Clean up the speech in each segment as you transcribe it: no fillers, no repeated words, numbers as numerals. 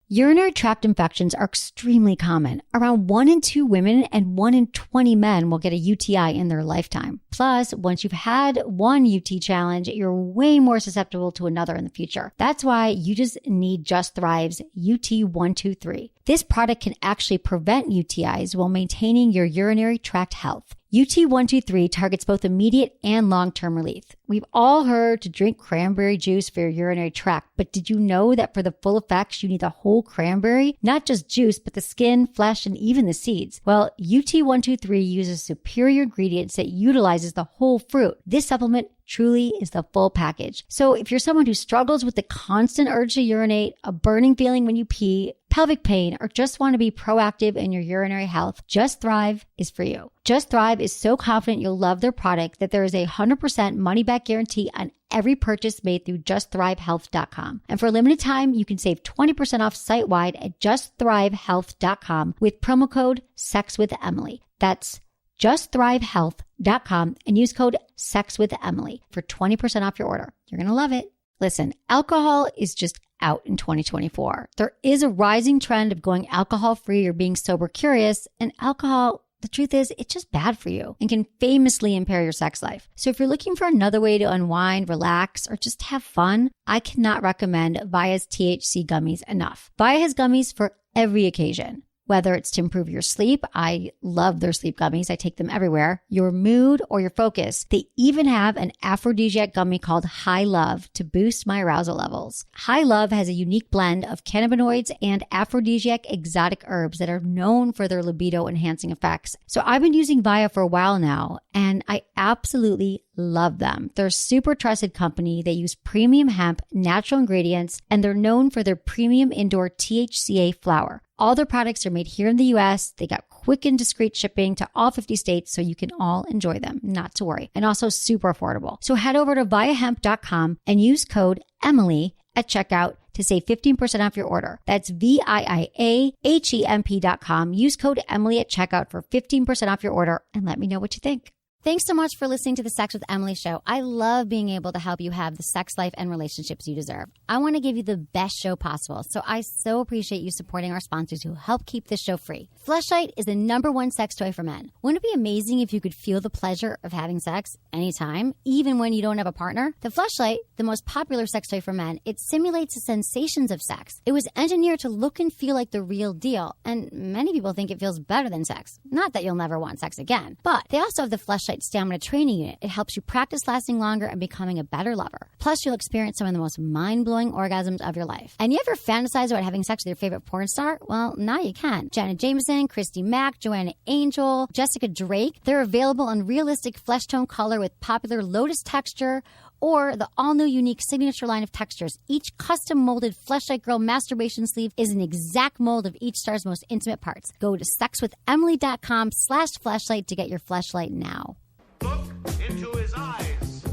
Urinary tract infections are extremely common. Around 1 in 2 women and 1 in 20 men will get a UTI in their lifetime. Plus, once you've had one UT challenge, you're way more susceptible to another in the future. That's why you just need Just Thrive's UT123. This product can actually prevent UTIs while maintaining your urinary tract health. UT123 targets both immediate and long-term relief. We've all heard to drink cranberry juice for your urinary tract, but did you know that for the full effects, you need the whole cranberry? Not just juice, but the skin, flesh, and even the seeds. Well, UT123 uses superior ingredients that utilizes the whole fruit. This supplement truly is the full package. So if you're someone who struggles with the constant urge to urinate, a burning feeling when you pee, pelvic pain, or just want to be proactive in your urinary health, Just Thrive is for you. Just Thrive is so confident you'll love their product that there is a 100% money-back guarantee on every purchase made through justthrivehealth.com. And for a limited time, you can save 20% off site-wide at justthrivehealth.com with promo code SEXWithEmily. That's justthrivehealth.com and use code SEXWithEmily for 20% off your order. You're going to love it. Listen, alcohol is just out in 2024. There is a rising trend of going alcohol-free or being sober curious, and alcohol, the truth is, it's just bad for you and can famously impair your sex life. So if you're looking for another way to unwind, relax, or just have fun, I cannot recommend Via's THC gummies enough. Via has gummies for every occasion. Whether it's to improve your sleep, I love their sleep gummies. I take them everywhere. Your mood or your focus. They even have an aphrodisiac gummy called High Love to boost my arousal levels. High Love has a unique blend of cannabinoids and aphrodisiac exotic herbs that are known for their libido enhancing effects. So I've been using Via for a while now, and I absolutely love them. They're a super trusted company. They use premium hemp, natural ingredients, and they're known for their premium indoor THCA flower. All their products are made here in the US. They got quick and discreet shipping to all 50 states, so you can all enjoy them, not to worry. And also super affordable. So head over to viahemp.com and use code Emily at checkout to save 15% off your order. That's VIAHEMP.com. Use code Emily at checkout for 15% off your order and let me know what you think. Thanks so much for listening to the Sex with Emily show. I love being able to help you have the sex life and relationships you deserve. I want to give you the best show possible, so I so appreciate you supporting our sponsors who help keep this show free. Fleshlight is the #1 sex toy for men. Wouldn't it be amazing if you could feel the pleasure of having sex anytime, even when you don't have a partner? The Fleshlight, the most popular sex toy for men, it simulates the sensations of sex. It was engineered to look and feel like the real deal, and many people think it feels better than sex. Not that you'll never want sex again, but they also have the Fleshlight Stamina Training Unit. It helps you practice lasting longer and becoming a better lover. Plus, you'll experience some of the most mind-blowing orgasms of your life. And you ever fantasize about having sex with your favorite porn star? Well, now you can. Janet Jameson, Christy Mack, Joanna Angel, Jessica Drake. They're available in realistic flesh tone color with popular lotus texture or the all-new unique signature line of textures. Each custom-molded Fleshlight Girl masturbation sleeve is an exact mold of each star's most intimate parts. Go to sexwithemily.com/fleshlight to get your Fleshlight now. Look into his eyes.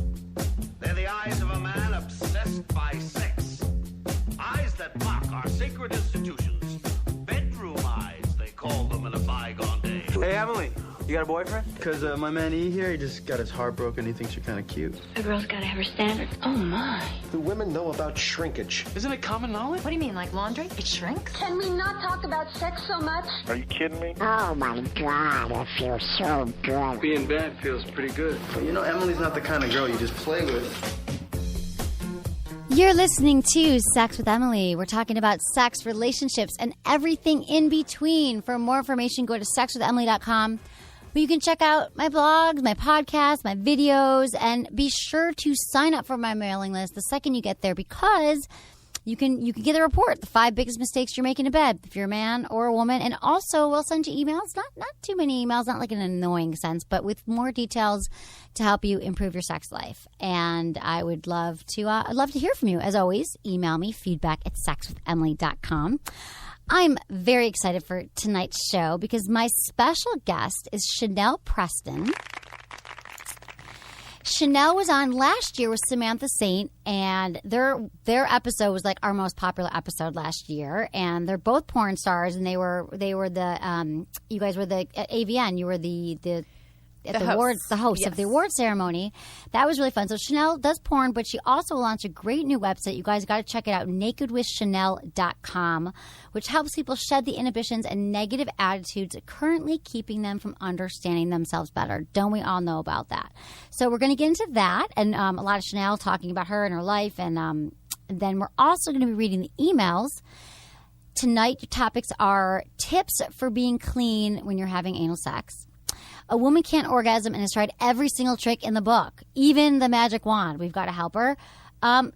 They're the eyes of a man obsessed by sex. Eyes that mock our sacred institutions. Bedroom eyes, they call them in a bygone day. Hey, Emily, you got a boyfriend? Because my man E here, he just got his heart broken. He thinks you're kind of cute. A girl's got to have her standards. Oh, my. Do women know about shrinkage? Isn't it common knowledge? What do you mean, like laundry? It shrinks? Can we not talk about sex so much? Are you kidding me? Oh my God, I feel so good. Being bad feels pretty good. But you know, Emily's not the kind of girl you just play with. You're listening to Sex with Emily. We're talking about sex, relationships, and everything in between. For more information, go to sexwithemily.com. But you can check out my blogs, my podcasts, my videos, and be sure to sign up for my mailing list the second you get there, because you can get a report, the 5 biggest mistakes you're making in bed, if you're a man or a woman. And also, we'll send you emails, not too many emails, not like in an annoying sense, but with more details to help you improve your sex life. And I would love to, I'd love to hear from you. As always, email me, feedback@sexwithemily.com. I'm very excited for tonight's show because my special guest is Chanel Preston. Chanel was on last year with Samantha Saint, and their episode was like our most popular episode last year. And they're both porn stars, and they were the you guys were the at AVN. You were the the host of the award ceremony. That was really fun. So Chanel does porn, but she also launched a great new website. You guys got to check it out, nakedwithchanel.com, which helps people shed the inhibitions and negative attitudes currently keeping them from understanding themselves better. Don't we all know about that? So we're going to get into that and a lot of Chanel talking about her and her life. And then we're also going to be reading the emails. Tonight, your topics are tips for being clean when you're having anal sex. A woman can't orgasm and has tried every single trick in the book, even the magic wand. We've got to help her.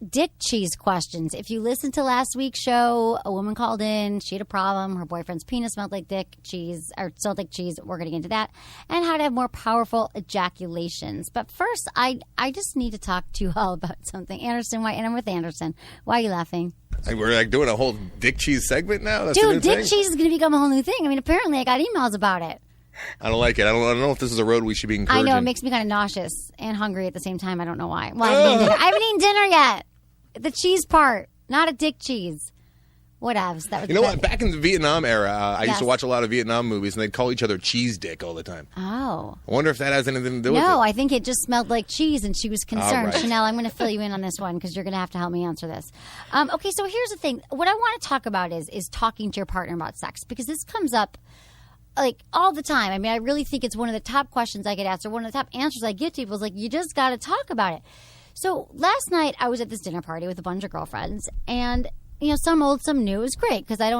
Dick cheese questions. If you listened to last week's show, a woman called in. She had a problem. Her boyfriend's penis smelled like dick cheese, or smelled like cheese. We're going to get into that. And how to have more powerful ejaculations. But first, I just need to talk to you all about something. Anderson, and I'm with Anderson. Why are you laughing? We're like doing a whole dick cheese segment now? That's Dude, dick cheese is going to become a whole new thing. I mean, apparently I got emails about it. I don't like it. I don't know if this is a road we should be encouraging. I know. It makes me kind of nauseous and hungry at the same time. I don't know why. Well, I haven't eaten dinner yet. The cheese part, not a dick cheese. Whatevs. That was. You know what? Back in the Vietnam era, I used to watch a lot of Vietnam movies, and they'd call each other cheese dick all the time. Oh. I wonder if that has anything to do with it. No, I think it just smelled like cheese, and she was concerned. Right. Chanel, I'm going to fill you in on this one because you're going to have to help me answer this. Okay, so here's the thing. What I want to talk about is talking to your partner about sex, because this comes up like all the time. I mean, I really think it's one of the top questions I get asked, or one of the top answers I get to people is like, you just got to talk about it. So last night I was at this dinner party with a bunch of girlfriends, and some old, some new. It was great because I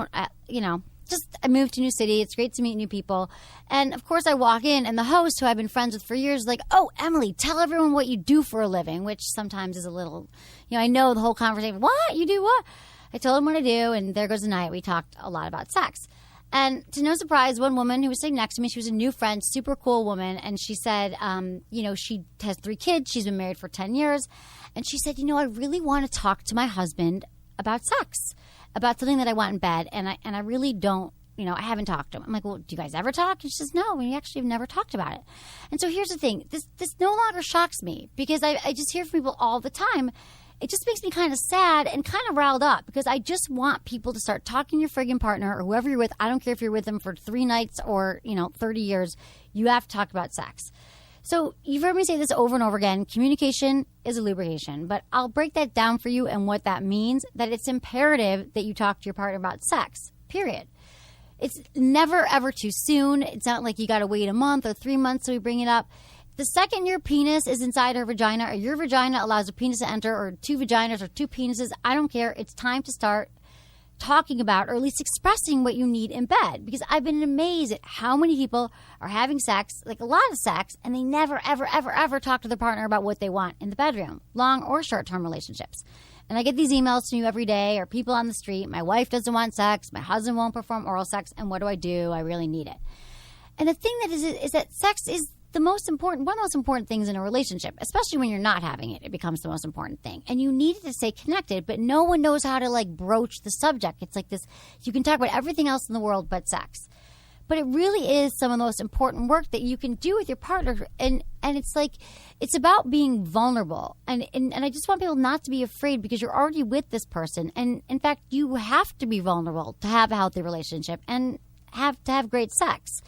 moved to a new city. It's great to meet new people. And of course I walk in, and the host, who I've been friends with for years, is like, oh, Emily, tell everyone what you do for a living, which sometimes is a little, I know the whole conversation. What? You do what? I told him what I do, and there goes the night. We talked a lot about sex. And to no surprise, one woman who was sitting next to me, she was a new friend, super cool woman. And she said, she has 3 kids. She's been married for 10 years. And she said, I really want to talk to my husband about sex, about something that I want in bed. And I really don't, I haven't talked to him. I'm like, well, do you guys ever talk? And she says, no, we actually have never talked about it. And so here's the thing. This no longer shocks me, because I just hear from people all the time. It just makes me kind of sad and kind of riled up, because I just want people to start talking to your friggin' partner or whoever you're with. I don't care if you're with them for 3 nights or, 30 years. You have to talk about sex. So you've heard me say this over and over again. Communication is a lubrication. But I'll break that down for you and what that means, that it's imperative that you talk to your partner about sex, period. It's never, ever too soon. It's not like you got to wait a month or 3 months so we bring it up. The second your penis is inside her vagina, or your vagina allows a penis to enter, or 2 vaginas or 2 penises, I don't care. It's time to start talking about, or at least expressing, what you need in bed. Because I've been amazed at how many people are having sex, like a lot of sex, and they never, ever, ever, ever talk to their partner about what they want in the bedroom, long or short-term relationships. And I get these emails from you every day, or people on the street. My wife doesn't want sex. My husband won't perform oral sex. And what do? I really need it. And the thing that is that sex is one of the most important things in a relationship, especially when you're not having it. It becomes the most important thing. And you need it to stay connected, but no one knows how to broach the subject. It's like this, you can talk about everything else in the world but sex. But it really is some of the most important work that you can do with your partner. And it's about being vulnerable. And I just want people not to be afraid, because you're already with this person. And in fact, you have to be vulnerable to have a healthy relationship and have to have great sex.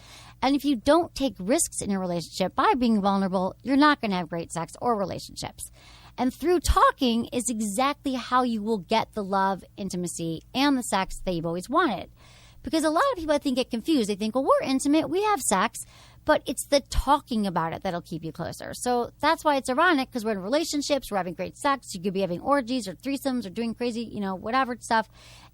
And if you don't take risks in your relationship by being vulnerable, you're not going to have great sex or relationships. And through talking is exactly how you will get the love, intimacy, and the sex that you've always wanted. Because a lot of people, I think, get confused. They think, well, we're intimate, we have sex, but it's the talking about it that'll keep you closer. So that's why it's ironic, because we're in relationships, we're having great sex. You could be having orgies or threesomes or doing crazy, whatever stuff.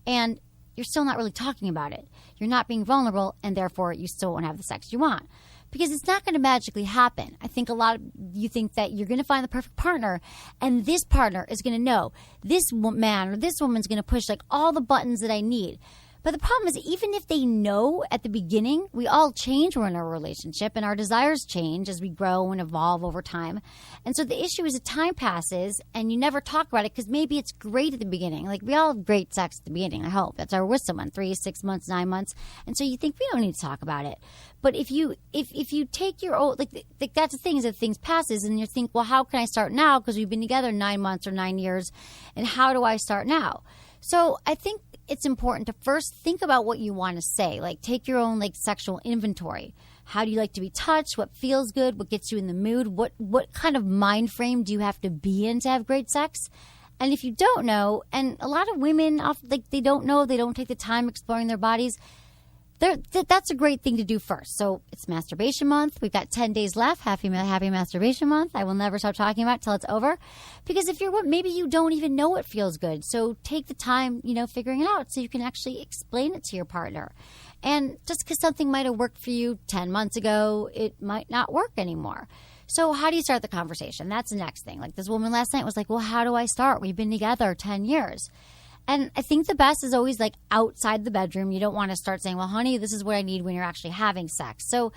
And you're still not really talking about it. You're not being vulnerable, and therefore you still won't have the sex you want. Because it's not going to magically happen. I think a lot of you think that you're going to find the perfect partner, and this partner is going to know this man or this woman's going to push all the buttons that I need. But the problem is, even if they know at the beginning, we all change when we're in a relationship, and our desires change as we grow and evolve over time. And so the issue is that time passes and you never talk about it, because maybe it's great at the beginning. We all have great sex at the beginning, I hope. That's our with someone, 3, 6 months, 9 months. And so you think we don't need to talk about it. But if you take your old, that's the thing, is that things passes and you think, well, how can I start now? Because we've been together 9 months or 9 years. And how do I start now? So I think it's important to first think about what you want to say. Like, take your own, like, sexual inventory. How do you like to be touched? What feels good? What gets you in the mood? What kind of mind frame do you have to be in to have great sex? And if you don't know, and a lot of women, they don't know, they don't take the time exploring their bodies, that's a great thing to do first. So it's masturbation month. We've got 10 days left. Happy masturbation month. I will never stop talking about it till it's over. Because if you're maybe you don't even know what feels good. So take the time, figuring it out so you can actually explain it to your partner. And just because something might have worked for you 10 months ago, it might not work anymore. So how do you start the conversation? That's the next thing. Like, this woman last night was like, well, how do I start? We've been together 10 years. And I think the best is always, like, outside the bedroom. You don't want to start saying, well, honey, this is what I need when you're actually having sex. So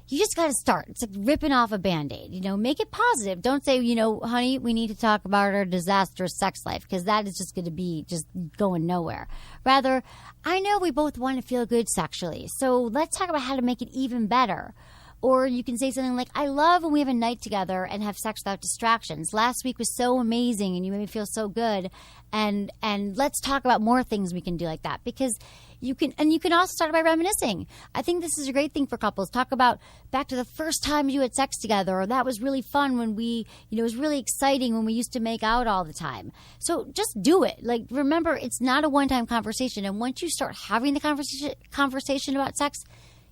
you just got to start. It's like ripping off a Band-Aid. Make it positive. Don't say, honey, we need to talk about our disastrous sex life, because that is just going to be just going nowhere. Rather, I know we both want to feel good sexually, so let's talk about how to make it even better. Or you can say something like, I love when we have a night together and have sex without distractions. Last week was so amazing and you made me feel so good. And let's talk about more things we can do like that. Because you can also start by reminiscing. I think this is a great thing for couples. Talk about back to the first time you had sex together, or that was really fun when it was really exciting when we used to make out all the time. So just do it. Like, remember, it's not a one-time conversation. And once you start having the conversation about sex,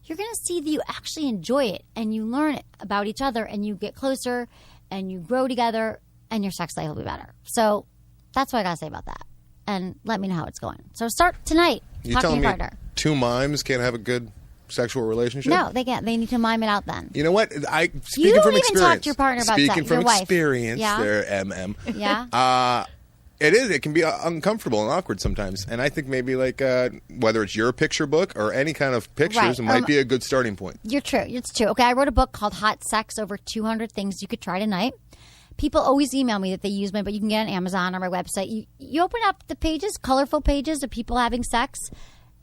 you're going to see that you actually enjoy it and you learn it about each other and you get closer and you grow together and your sex life will be better. So that's what I got to say about that. And let me know how it's going. So start tonight. You telling me two mimes can't have a good sexual relationship? No, they can't. They need to mime it out then. You know what? You don't even talk to your partner about sex. Speaking from experience, yeah? there, MM. Yeah. It is. It can be uncomfortable and awkward sometimes. And I think maybe whether it's your picture book or any kind of pictures, it might be a good starting point. You're true. It's true. Okay, I wrote a book called Hot Sex, Over 200 Things You Could Try Tonight. People always email me that they use mine, but you can get it on Amazon or my website. You open up the pages, colorful pages of people having sex,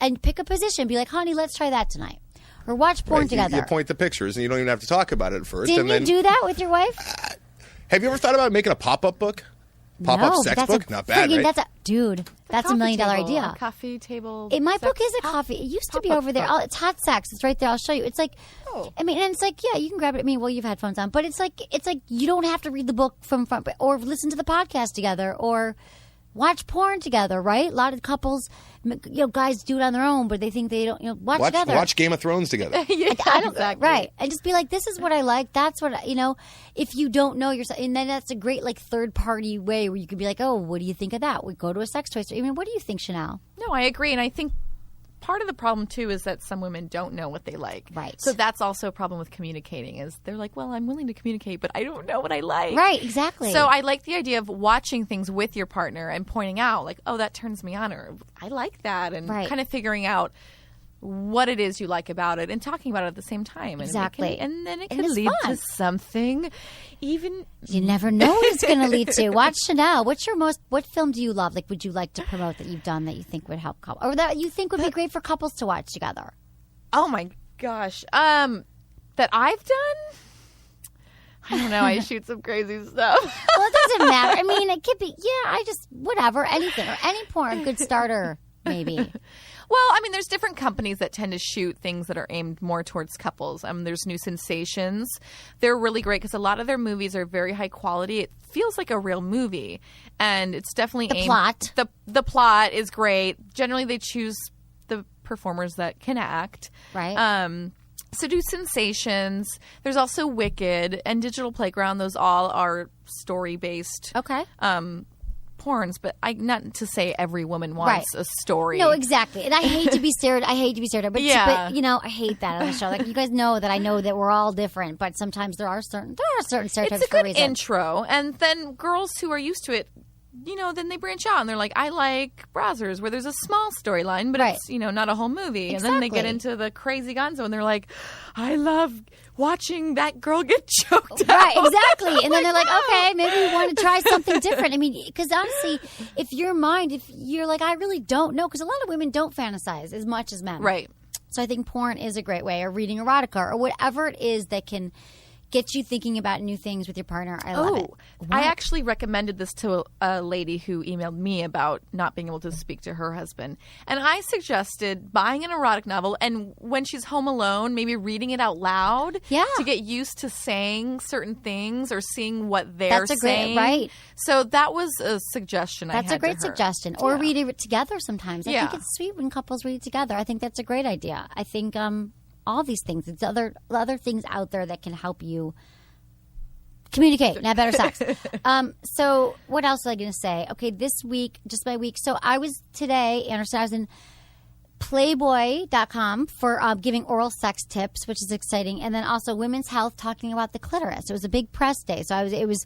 and pick a position. Be like, honey, let's try that tonight. Or watch porn together. You point the pictures, and you don't even have to talk about it at first. Didn't you do that with your wife? Have you ever thought about making a pop-up book? Pop-up sex book? Not bad, right? That's $1 million idea. A coffee table. My book is a coffee. It used to be over there. It's Hot Sex. It's right there. I'll show you. It's like, and it's like, yeah, you can grab it. You've had headphones on, but it's like you don't have to read the book from front, or listen to the podcast together, or watch porn together, right? A lot of couples, guys do it on their own, but they think they don't, watch together. Watch Game of Thrones together. Yeah, exactly. Right. And just be like, this is what I like. That's what, if you don't know yourself, and then that's a great, third party way where you could be like, oh, what do you think of that? We go to a sex toy store. What do you think, Chanel? No, I agree. And I think part of the problem, too, is that some women don't know what they like. Right. So that's also a problem with communicating, is they're like, well, I'm willing to communicate, but I don't know what I like. Right, exactly. So I like the idea of watching things with your partner and pointing out, like, oh, that turns me on, or I like that, and kind of figuring out what it is you like about it and talking about it at the same time. Exactly. And then it could lead to something even... You never know what it's going to lead to. Watch Chanel. What film do you love? Would you like to promote that you've done that you think would help couples? Or that you think would be great for couples to watch together? Oh, my gosh. That I've done? I don't know. I shoot some crazy stuff. Well, it doesn't matter. It could be, whatever, anything. Or any porn, good starter, maybe. Well, there's different companies that tend to shoot things that are aimed more towards couples. There's New Sensations. They're really great because a lot of their movies are very high quality. It feels like a real movie, and it's definitely aimed. Plot. The plot is great. Generally, they choose the performers that can act. Right. So do Sensations. There's also Wicked and Digital Playground. Those all are story-based. Okay. Porns, but not to say every woman wants a story. No, exactly. And I hate to be stereotyped, but I hate that on the show. You guys know that I know that we're all different, but sometimes there are certain stereotypes. It's a good intro, and then girls who are used to it, then they branch out and they're like, I like Brazzers, where there's a small storyline, but it's not a whole movie. Exactly. And then they get into the crazy gonzo, and they're like, I love watching that girl get choked out. Right, exactly. And then they're like, okay, maybe we want to try something different. Because honestly, if you're like, I really don't know, because a lot of women don't fantasize as much as men. Right. So I think porn is a great way, or reading erotica, or whatever it is that can gets you thinking about new things with your partner. I love it. I actually recommended this to a lady who emailed me about not being able to speak to her husband. And I suggested buying an erotic novel and when she's home alone, maybe reading it out loud to get used to saying certain things or seeing what they're saying. Right. So that was a suggestion That's I had a great to her. suggestion. Or read it together sometimes. I think it's sweet when couples read together. I think that's a great idea. I think all these things. It's other things out there that can help you communicate and have better sex. So what else was I going to say? Okay, this week, just my week. So I was today, Anderson, I was in Playboy.com for giving oral sex tips, which is exciting, and then also Women's Health talking about the clitoris. It was a big press day, so it was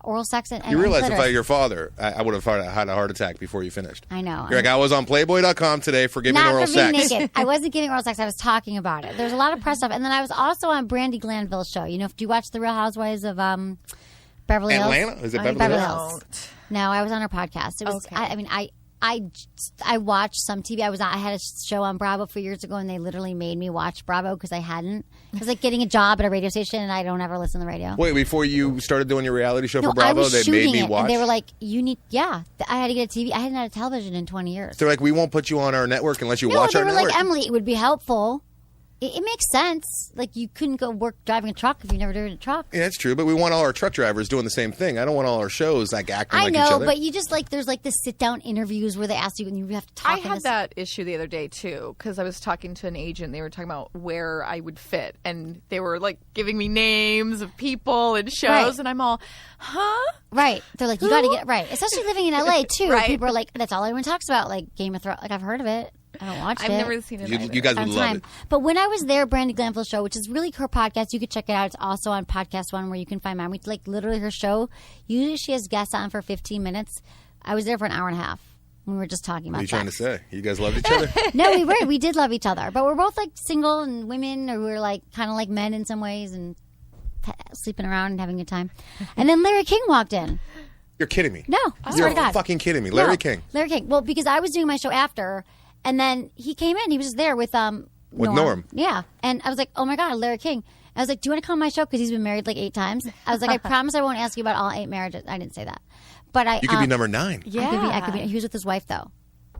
oral sex and you realize clitoris. if I were your father, I would have had a heart attack before you finished. I know. You're like, I was on Playboy.com today for giving Not oral for being sex. naked. I wasn't giving oral sex. I was talking about it. There's a lot of press stuff, and then I was also on Brandy Glanville's show. Do you watch The Real Housewives of Beverly Hills? Atlanta? Is it Beverly Hills? No, I was on her podcast. It was. Okay. I watched some TV. I had a show on Bravo 4 years ago, and they literally made me watch Bravo because I hadn't. It was like getting a job at a radio station, and I don't ever listen to the radio. Wait, before you started doing your reality show for I Bravo, was they made shooting me it, watch? and they were like, "You need." Yeah, I had to get a TV. I hadn't had a television in 20 years. They're like, we won't put you on our network unless you watch our they were network. like, Emily, it would be helpful. It makes sense. Like, you couldn't go work driving a truck if you never driven a truck. Yeah, that's true, but we want all our truck drivers doing the same thing. I don't want all our shows acting like each I other. know, but you just there's the sit-down interviews where they ask you and you have to talk. I had that issue the other day, too, because I was talking to an agent. They were talking about where I would fit, and they were, giving me names of people and shows, Right. and I'm all, huh? Right. They're like, you got to get right. Especially living in L.A., too. Right. People are like, that's all anyone talks about, like Game of Thrones. Like, I've heard of it. I don't watch it. I've never seen it either. You guys would On love time. it. But when I was there, Brandy Glanville's show, which is really her podcast, you could check it out. It's also on Podcast One where you can find mine. Literally her show. Usually she has guests on for 15 minutes. I was there for an hour and a half. We were just talking about What are you trying to sex. say? You guys loved each other? No, we were. We did love each other. But we're both single and women, or we were kind of like men in some ways and sleeping around and having a good time. And then Larry King walked in. You're kidding me. No, I swear You're to God. fucking kidding me. Larry King. Larry King. Well, because I was doing my show after, and then he came in. He was just there with Norm. Yeah, and I was like, oh my God, Larry King. I was like, do you want to come on my show? Because he's been married 8 times. I was like, I promise I won't ask you about all 8 marriages. I didn't say that, but You could be number 9. Yeah. I could be. He was with his wife though.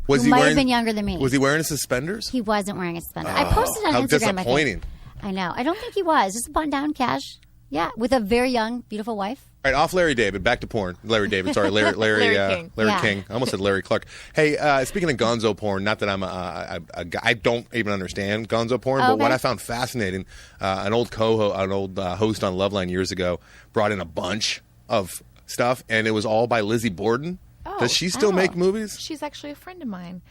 Was who he might wearing, have been younger than me. Was he wearing suspenders? He wasn't wearing a suspender. I posted on how Instagram. disappointing. I know. I don't think he was. Just a button-down cash. Yeah, with a very young, beautiful wife. All right, off Larry David, back to porn. Larry David, sorry, Larry King. Larry Yeah. King. I almost said Larry Clark. Hey, speaking of gonzo porn, not that I'm a guy, I don't even understand gonzo porn, but what I found fascinating, an old host on Loveline years ago brought in a bunch of stuff, and it was all by Lizzie Borden. Does she still make movies? She's actually a friend of mine.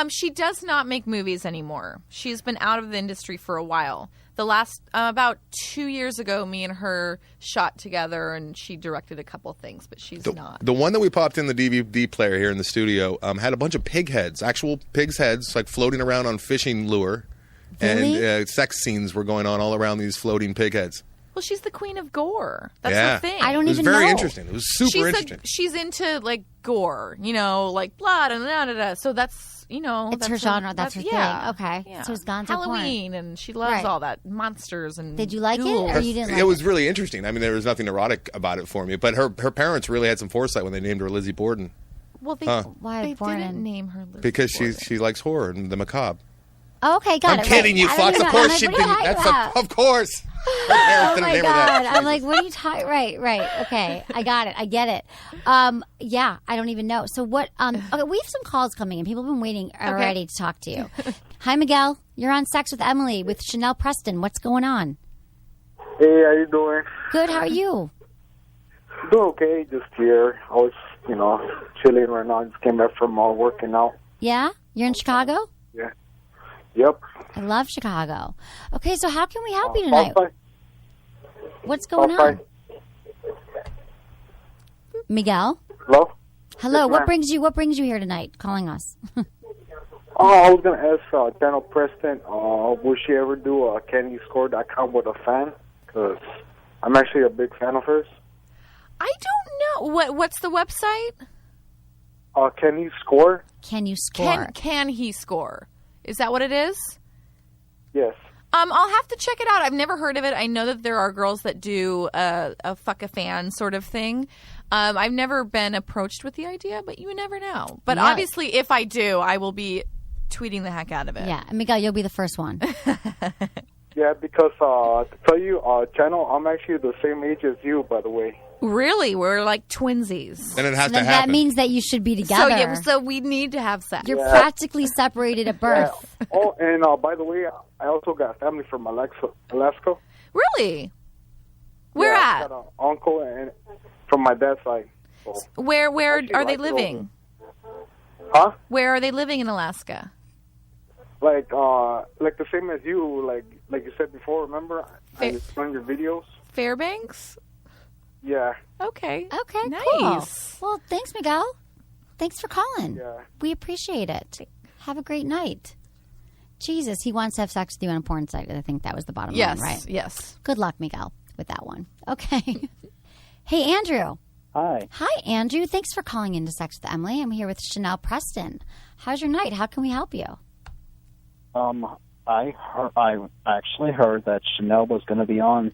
She does not make movies anymore. She's been out of the industry for a while. The last, about 2 years ago, me and her shot together, and she directed a couple things, but she's not. The one that we popped in the DVD player here in the studio had a bunch of pig heads, actual pigs' heads, floating around on fishing lure. Really? And sex scenes were going on all around these floating pig heads. Well, she's the queen of gore. That's Yeah. her thing. I don't It was even very know. interesting. It was super interesting. She's into gore, blood and da-da-da. So that's, It's that's her genre. That's her yeah. thing. Okay. Yeah. So it's gonzo porn. Halloween, and she loves Right. all that. Monsters and Did you like it, ghouls. or you didn't like It was really interesting. I mean, there was nothing erotic about it for me, but her parents really had some foresight when they named her Lizzie Borden Well, they, Why they Borden? didn't name her Lizzie because Borden. she likes horror and the macabre. Oh, okay, got I'm it. kidding right. you, I don't Fox. even Of know. I'm course like, she what are you didn't. talking That's about? of course. Her parents Oh didn't my name her that. God. I'm like, what are you talking? Right. Okay. I got it. I get it. Yeah, I don't even know. So what, okay, we have some calls coming in. People have been waiting already to talk to you. Hi, Miguel. You're on Sex with Emily with Chanel Preston. What's going on? Hey, how you doing? Good. How are you? Doing okay. Just here. I was, chilling right now. Just came back from working out. Yeah? You're in Chicago? Yeah. Yep. I love Chicago. Okay, so how can we help you tonight? What's going on? Fine. Miguel? Hello? Hello. Yes, What ma'am. brings you here tonight calling us? I was going to ask Daniel Preston, will she ever do a candyscore.com with a fan? Because I'm actually a big fan of hers. I don't know. What's the website? Can you score? Can you score? Can he score? Is that what it is? Yes. I'll have to check it out. I've never heard of it. I know that there are girls that do a fuck a fan sort of thing. I've never been approached with the idea, but you never know. But obviously, if I do, I will be tweeting the heck out of it. Yeah, and Miguel, you'll be the first one. Yeah, because to tell you, Channel, I'm actually the same age as you, by the way. Really? We're like twinsies. And it has to happen. That means that you should be together. So we need to have sex. You're practically separated at birth. Yeah. Oh, and by the way, I also got family from Alaska. Really? Where I at? got an uncle and from my dad's side. So. Where are they living? Huh? Where are they living in Alaska? Like the same as you, like you said before. Remember, I just found your videos. Fairbanks. Yeah. Okay. Okay. Nice. Cool. Well, thanks, Miguel. Thanks for calling. Yeah. We appreciate it. Have a great night. Jesus, he wants to have sex with you on a porn site. I think that was the bottom line, right? Yes. Good luck, Miguel, with that one. Okay. Hey, Andrew. Hi. Hi, Andrew. Thanks for calling into Sex with Emily. I'm here with Chanel Preston. How's your night? How can we help you? I actually heard that Chanel was going to be on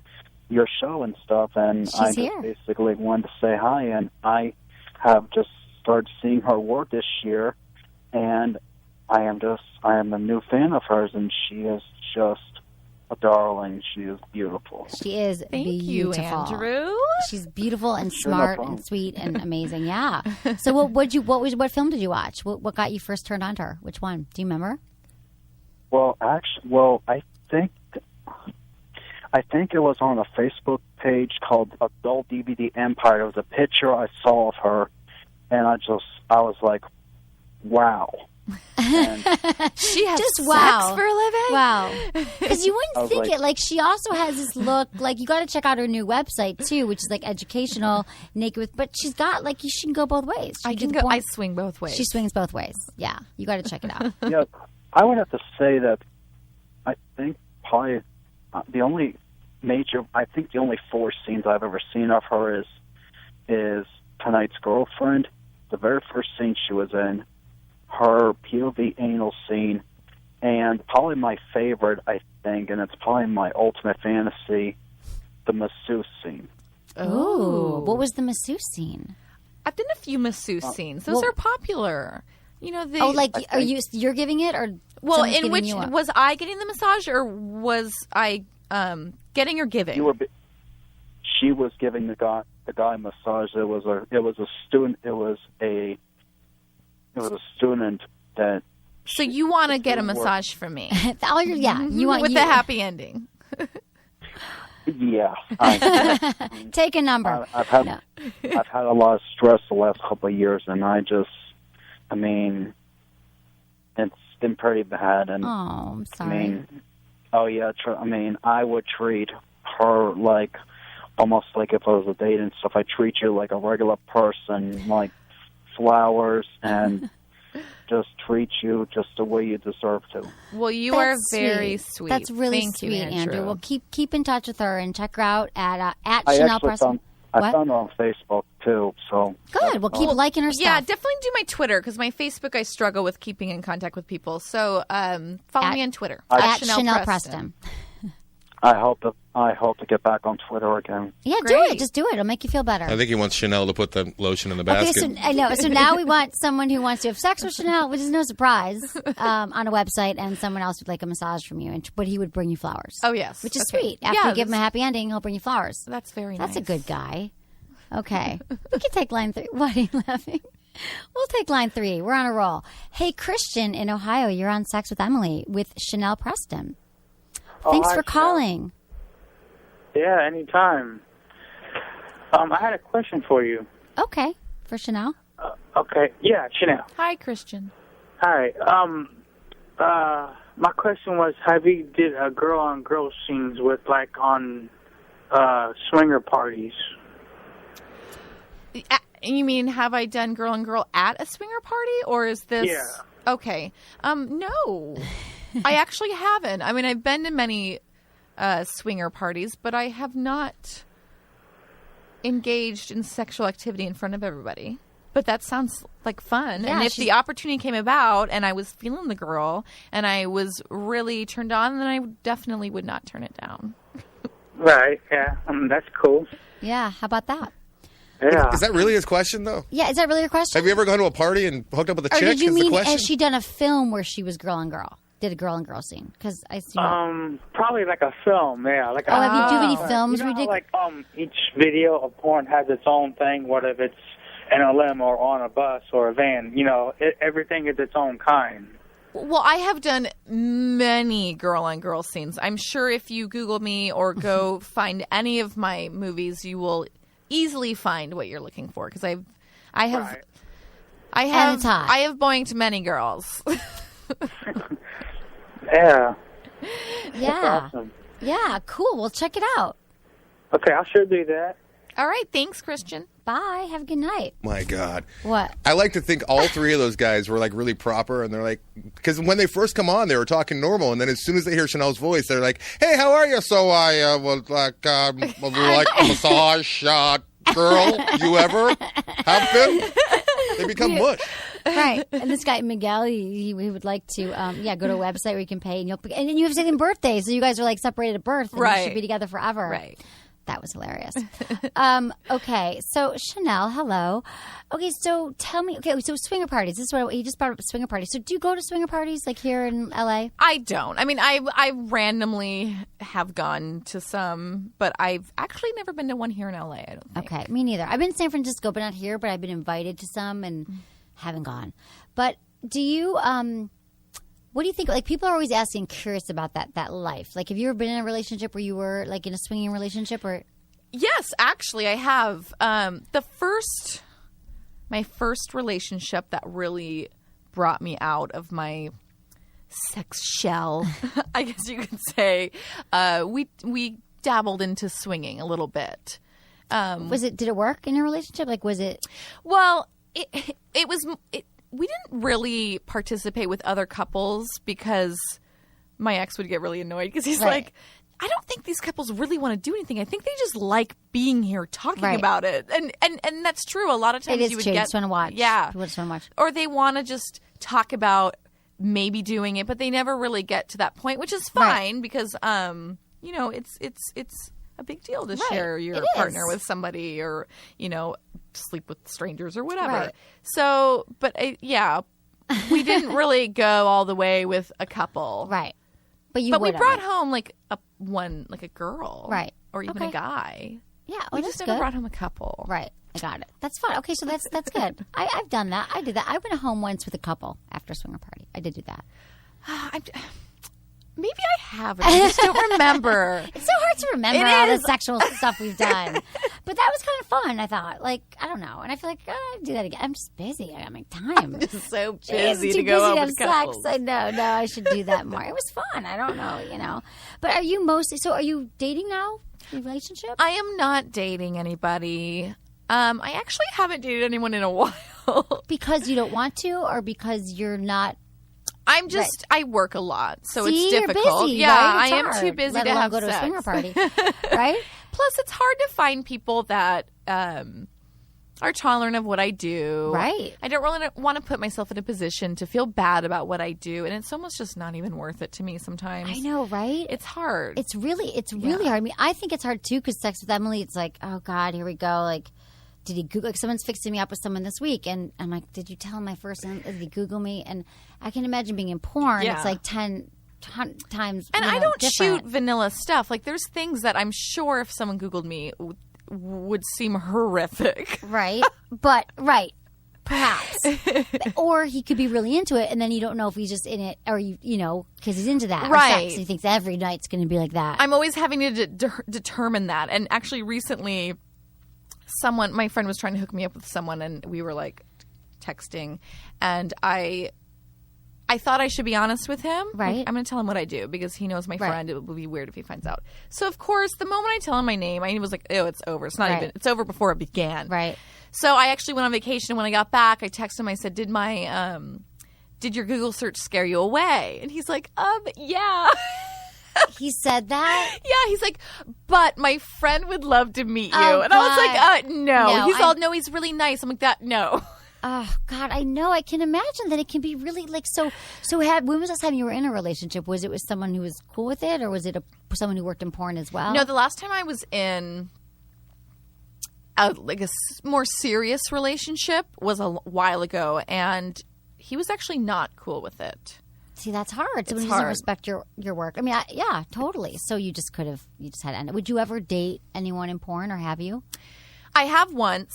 your show and stuff, and I just basically wanted to say hi. And I have just started seeing her work this year, and I am a new fan of hers, and she is just a darling. She is beautiful. She is beautiful. Thank you, Andrew. She's beautiful and smart and sweet and amazing. Yeah. So what film did you watch? What got you first turned on to her? Which one? Do you remember? Well, I think it was on a Facebook page called Adult DVD Empire. It was a picture I saw of her, and I was like, wow. And she has just sex wow. for a living? Wow. Because you wouldn't think like, it. Like, she also has this look. Like, you got to check out her new website, too, which is, like, educational, naked with. But she's got, like, she can go both ways. I swing both ways. She swings both ways. Yeah. You got to check it out. Yeah. I would have to say that I think probably the only four scenes I've ever seen of her is Tonight's Girlfriend, the very first scene she was in, her POV anal scene, and probably my favorite, I think, and it's probably my ultimate fantasy, the masseuse scene. Oh, what was the masseuse scene? I've done a few masseuse scenes. Those are popular. You know, you're giving it, or in which was I getting the massage, or was I getting or giving? She was giving the guy massage. It was a student. It was a student that. So you want to get a massage from me? You want with the happy ending. Yeah. Take a number. I've had a lot of stress the last couple of years, and it's been pretty bad. And I'm sorry. I would treat her like almost like if I was a date and stuff. I treat you like a regular person, like flowers, and just treat you just the way you deserve to. Well, you are very sweet. That's really sweet, Andrew. Well, keep in touch with her and check her out at Chanel Preston. I found her on Facebook, too. So good. Well, keep liking her stuff. Yeah, definitely do my Twitter, because my Facebook, I struggle with keeping in contact with people. So follow me on Twitter. At Chanel Preston. I hope to get back on Twitter again. Yeah, do it. Just do it. It'll make you feel better. I think he wants Chanel to put the lotion in the basket. Okay, I know. So now we want someone who wants to have sex with Chanel, which is no surprise, on a website, and someone else would like a massage from you, but he would bring you flowers. Oh, yes. Which is sweet. After you give him a happy ending, he'll bring you flowers. That's very nice. That's a good guy. Okay. We can take line 3. What are you laughing? We'll take line 3. We're on a roll. Hey, Christian in Ohio, you're on Sex with Emily with Chanel Preston. Thanks for calling. Yeah, anytime. I had a question for you. Okay. For Chanel? Okay. Yeah, Chanel. Hi, Christian. Hi. My question was, have you did a girl-on-girl scenes with, like, on swinger parties? You mean, have I done girl-on-girl at a swinger party, or is this... Yeah. Okay. No. I actually haven't. I mean, I've been to many... swinger parties, but I have not engaged in sexual activity in front of everybody. But that sounds like fun. Yeah, and if the opportunity came about and I was feeling the girl and I was really turned on, then I definitely would not turn it down. Right, yeah. That's cool. Yeah, how about that? Yeah. Is that really his question, though? Yeah, is that really your question? Have you ever gone to a party and hooked up with a or chick? did you is the mean question? has she done a film where she was girl and girl? Did a girl and girl scene? Because I see. Probably like a film, yeah. Like have you do any films? You know how, like each video of porn has its own thing, whether it's in a limo or on a bus or a van. You know, everything is its own kind. Well, I have done many girl-on-girl scenes. I'm sure if you Google me or go find any of my movies, you will easily find what you're looking for. Because I have boinked many girls. Yeah. Yeah. Awesome. Yeah, cool. Well, check it out. Okay, I should do that. All right. Thanks, Christian. Bye. Have a good night. My God. What? I like to think all three of those guys were like really proper, and they're like, because when they first come on, they were talking normal, and then as soon as they hear Chanel's voice, they're like, "Hey, how are you?" So I was like, would you like a massage, girl? You ever have been? They become mush. Right. And this guy, Miguel, he would like to, go to a website where you can pay, and then you have the same birthday, so you guys are like separated at birth, and you should be together forever. Right. That was hilarious. Okay, so Chanel, hello. Okay, so tell me. Okay, so swinger parties. This is what he just brought up. Swinger parties. So do you go to swinger parties like here in LA? I don't. I mean, I randomly have gone to some, but I've actually never been to one here in LA. I don't think. Okay, me neither. I've been in San Francisco, but not here. But I've been invited to some and haven't gone. But do you? What do you think? Like, people are always asking, curious about that life. Like, have you ever been in a relationship where you were like in a swinging relationship, or? Yes, actually, I have. My first relationship that really brought me out of my sex shell, I guess you could say. We dabbled into swinging a little bit. Did it work in your relationship? Like, was it? Well, it was. We didn't really participate with other couples because my ex would get really annoyed because he's like, I don't think these couples really want to do anything. I think they just like being here talking about it. And that's true. A lot of times you would get... They just want to watch. Yeah. People just want to watch. Or they want to just talk about maybe doing it, but they never really get to that point, which is fine because, it's a big deal to share your partner with somebody or, sleep with strangers or whatever. Right. So, but we didn't really go all the way with a couple. Right. But we brought home like a girl. Right. Or even a guy. Yeah. We just never brought home a couple. Right. I got it. That's fun. Okay, so that's good. I've done that. I did that. I went home once with a couple after a swinger party. I did do that. Maybe I haven't. I just don't remember. It's so hard to remember all the sexual stuff we've done. But that was kind of fun, I thought. Like, I don't know. And I feel like, I'd do that again. I'm just busy. I gotta make time. I'm just so busy to go out with couples. I know. No, I should do that more. It was fun. I don't know, But are you are you dating now? Your relationship? I am not dating anybody. I actually haven't dated anyone in a while. Because you don't want to, or because you're not? I work a lot, so See, it's difficult. You're busy, yeah, right? I am too busy Let to alone have go sex. to a swinger party, right? Plus, it's hard to find people that are tolerant of what I do. Right. I don't really want to put myself in a position to feel bad about what I do, and it's almost just not even worth it to me sometimes. I know, right? It's hard. It's really hard. I mean, I think it's hard too because Sex with Emily. It's like, oh God, here we go. Like, did he Google? Like, someone's fixing me up with someone this week, and I'm like, did you tell him my first name? Did he Google me? And I can imagine being in porn. Yeah. It's like 10 times. And I don't different. shoot vanilla stuff. Like, there's things that I'm sure if someone Googled me would seem horrific. Right. But perhaps. Or he could be really into it, and then you don't know if he's just in it, or because he's into that. Right. Or sex. He thinks every night's going to be like that. I'm always having to determine that. And actually, recently, my friend was trying to hook me up with someone, and we were like texting, and I thought I should be honest with him. Right. Like, I'm going to tell him what I do because he knows my friend. It would be weird if he finds out. So of course, the moment I tell him my name, I was like, "Oh, it's over. It's not even. It's over before it began." Right. So I actually went on vacation, and when I got back, I texted him. I said, "Did your Google search scare you away?" And he's like, yeah." He said that? Yeah, he's like, but my friend would love to meet you. Oh, and I was like, no. No, He's he's really nice. I'm like, no. Oh God, I know. I can imagine that it can be really like so. When was the last time you were in a relationship? Was it with someone who was cool with it, or was it someone who worked in porn as well? No, the last time I was in a more serious relationship was a while ago, and he was actually not cool with it. See, that's hard. Someone who doesn't respect your work. I mean, yeah, totally. So you just had to end it. Would you ever date anyone in porn, or have you? I have once.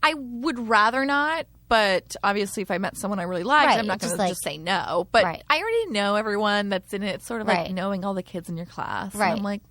I would rather not, but obviously if I met someone I really liked, I'm not going to just say no. But I already know everyone that's in it. It's sort of like knowing all the kids in your class. Right. And I'm like,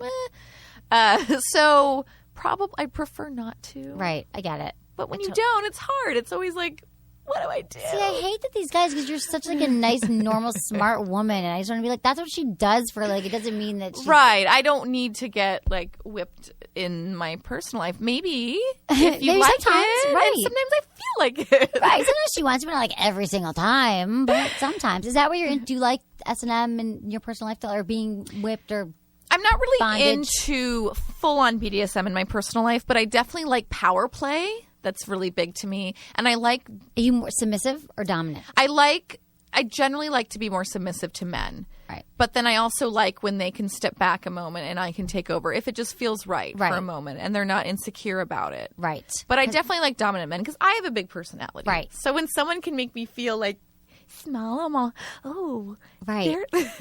so probably I prefer not to. Right. I get it. But when you don't, it's hard. It's always like, what do I do? See, I hate that these guys, because you're such like a nice, normal, smart woman, and I just want to be like, that's what she does for like. It doesn't mean that she's... Right. I don't need to get like whipped in my personal life. Maybe if you like it, right? And sometimes I feel like it. Right. Sometimes she wants to, but not like every single time. But sometimes, is that what you're into? Do you like S&M in your personal life, or being whipped, or? I'm not really bondage? into full-on BDSM in my personal life, but I definitely like power play. That's really big to me. And I like... Are you more submissive or dominant? I generally like to be more submissive to men. Right. But then I also like when they can step back a moment and I can take over if it just feels right. For a moment and they're not insecure about it. Right. But I definitely like dominant men because I have a big personality. Right. So when someone can make me feel like small, I'm all, oh. Right.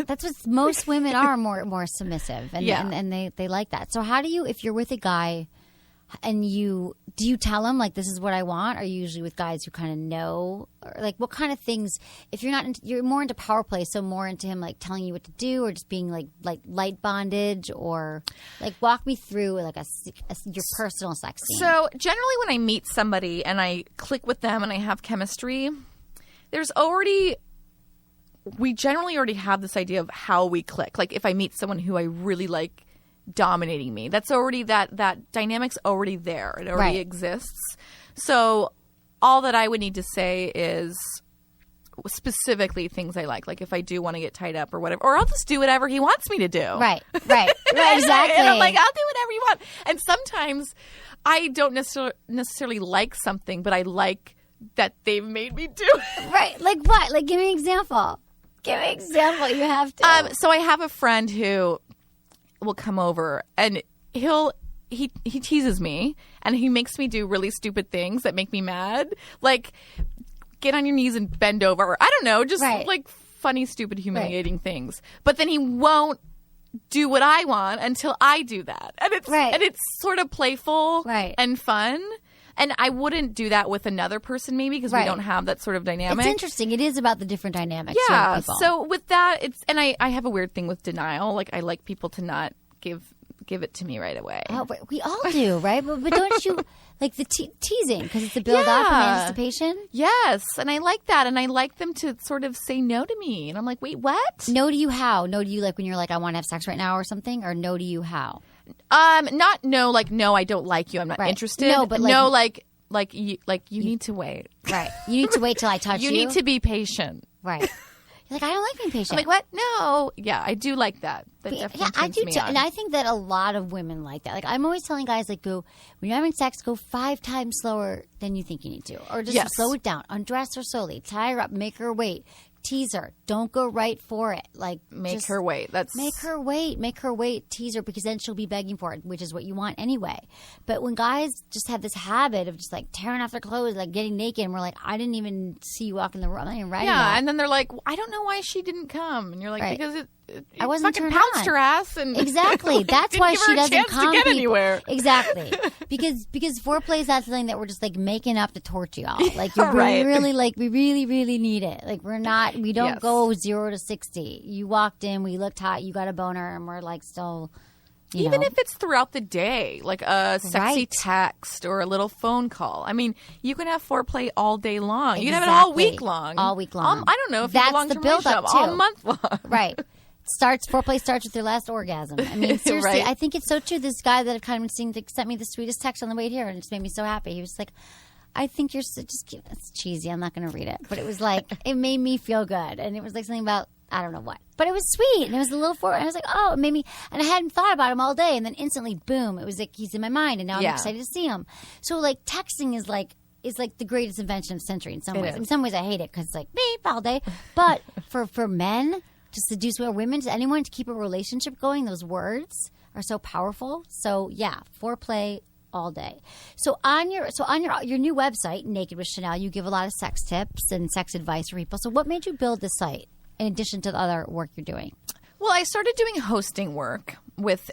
That's what most women are, more submissive. And, and they like that. So how do you, if you're with a guy... And do you tell him like, this is what I want? Are you usually with guys who kind of know, or like what kind of things? If you're not, you're more into power play, so more into him like telling you what to do, or just being like light bondage, or like walk me through like your personal sex scene. So generally, when I meet somebody and I click with them and I have chemistry, we generally already have this idea of how we click. Like if I meet someone who I really like dominating me, that's already that dynamic's already there. It already exists. So all that I would need to say is specifically things I like if I do want to get tied up or whatever, or I'll just do whatever he wants me to do. Right, exactly. And I'm like, I'll do whatever you want. And sometimes I don't necessarily like something, but I like that they've made me do it. Right, like what? Like give me an example. You have to. So I have a friend who will come over and he teases me and he makes me do really stupid things that make me mad, like get on your knees and bend over, or I don't know, just like funny, stupid, humiliating things. But then he won't do what I want until I do that, and it's sort of playful and fun. And I wouldn't do that with another person, maybe, because we don't have that sort of dynamic. It's interesting. It is about the different dynamics. Yeah. So with that, I have a weird thing with denial. Like I like people to not give it to me right away. Oh, we all do, right? But don't you like the teasing because it's the build up and anticipation? Yes, and I like that, and I like them to sort of say no to me, and I'm like, wait, what? No to you how? No to you like when you're like, I want to have sex right now or something, or no to you how? Not no, like no, I don't like you. I'm not interested. No, but no, like you need to wait. Right. You need to wait till I touch you. You need to be patient. Right. You're like, I don't like being patient. I'm like, what? No. Yeah, I do like that. I do too. And I think that a lot of women like that. Like I'm always telling guys, like, when you're having sex, go 5 times slower than you think you need to, or just slow it down. Undress her slowly, tie her up, make her wait. Tease her. Don't go right for it. Like make her wait. Make her wait. Tease her, because then she'll be begging for it, which is what you want anyway. But when guys just have this habit of just like tearing off their clothes, like getting naked, and we're like, I didn't even see you walk in the room. I'm not even ready. Yeah, and then they're like, I don't know why she didn't come, and you're like, because I wasn't fucking pounced her ass, and exactly. That's why she doesn't come to get anywhere. Exactly, because foreplay is that thing that we're just like making up to torture y'all. Like you're really like we really need it. Like we don't go 0 to 60. You walked in, we looked hot, you got a boner, and we're like still. Even if it's throughout the day, like a sexy text or a little phone call. I mean, you can have foreplay all day long. You can have it all week long. All week long. I don't know if you have a long-term relationship. All month long. Right. Foreplay starts with your last orgasm. I mean, seriously, I think it's so true. This guy that I've kind of been seeing sent me the sweetest text on the way here, and it just made me so happy. He was like, I think you're just cute. It's cheesy. I'm not going to read it. But it was like, it made me feel good. And it was like something about, I don't know what. But it was sweet. And it was a little and I was like, oh, it made me, and I hadn't thought about him all day. And then instantly, boom, it was like, he's in my mind. And now I'm excited to see him. So like texting is like, is like the greatest invention of the century in some ways. In some ways, I hate it because it's like beep all day. But for men to seduce women, to anyone to keep a relationship going, those words are so powerful. So yeah, foreplay all day. So on your new website, Naked with Chanel, you give a lot of sex tips and sex advice for people. So what made you build this site in addition to the other work you're doing? Well, I started doing hosting work with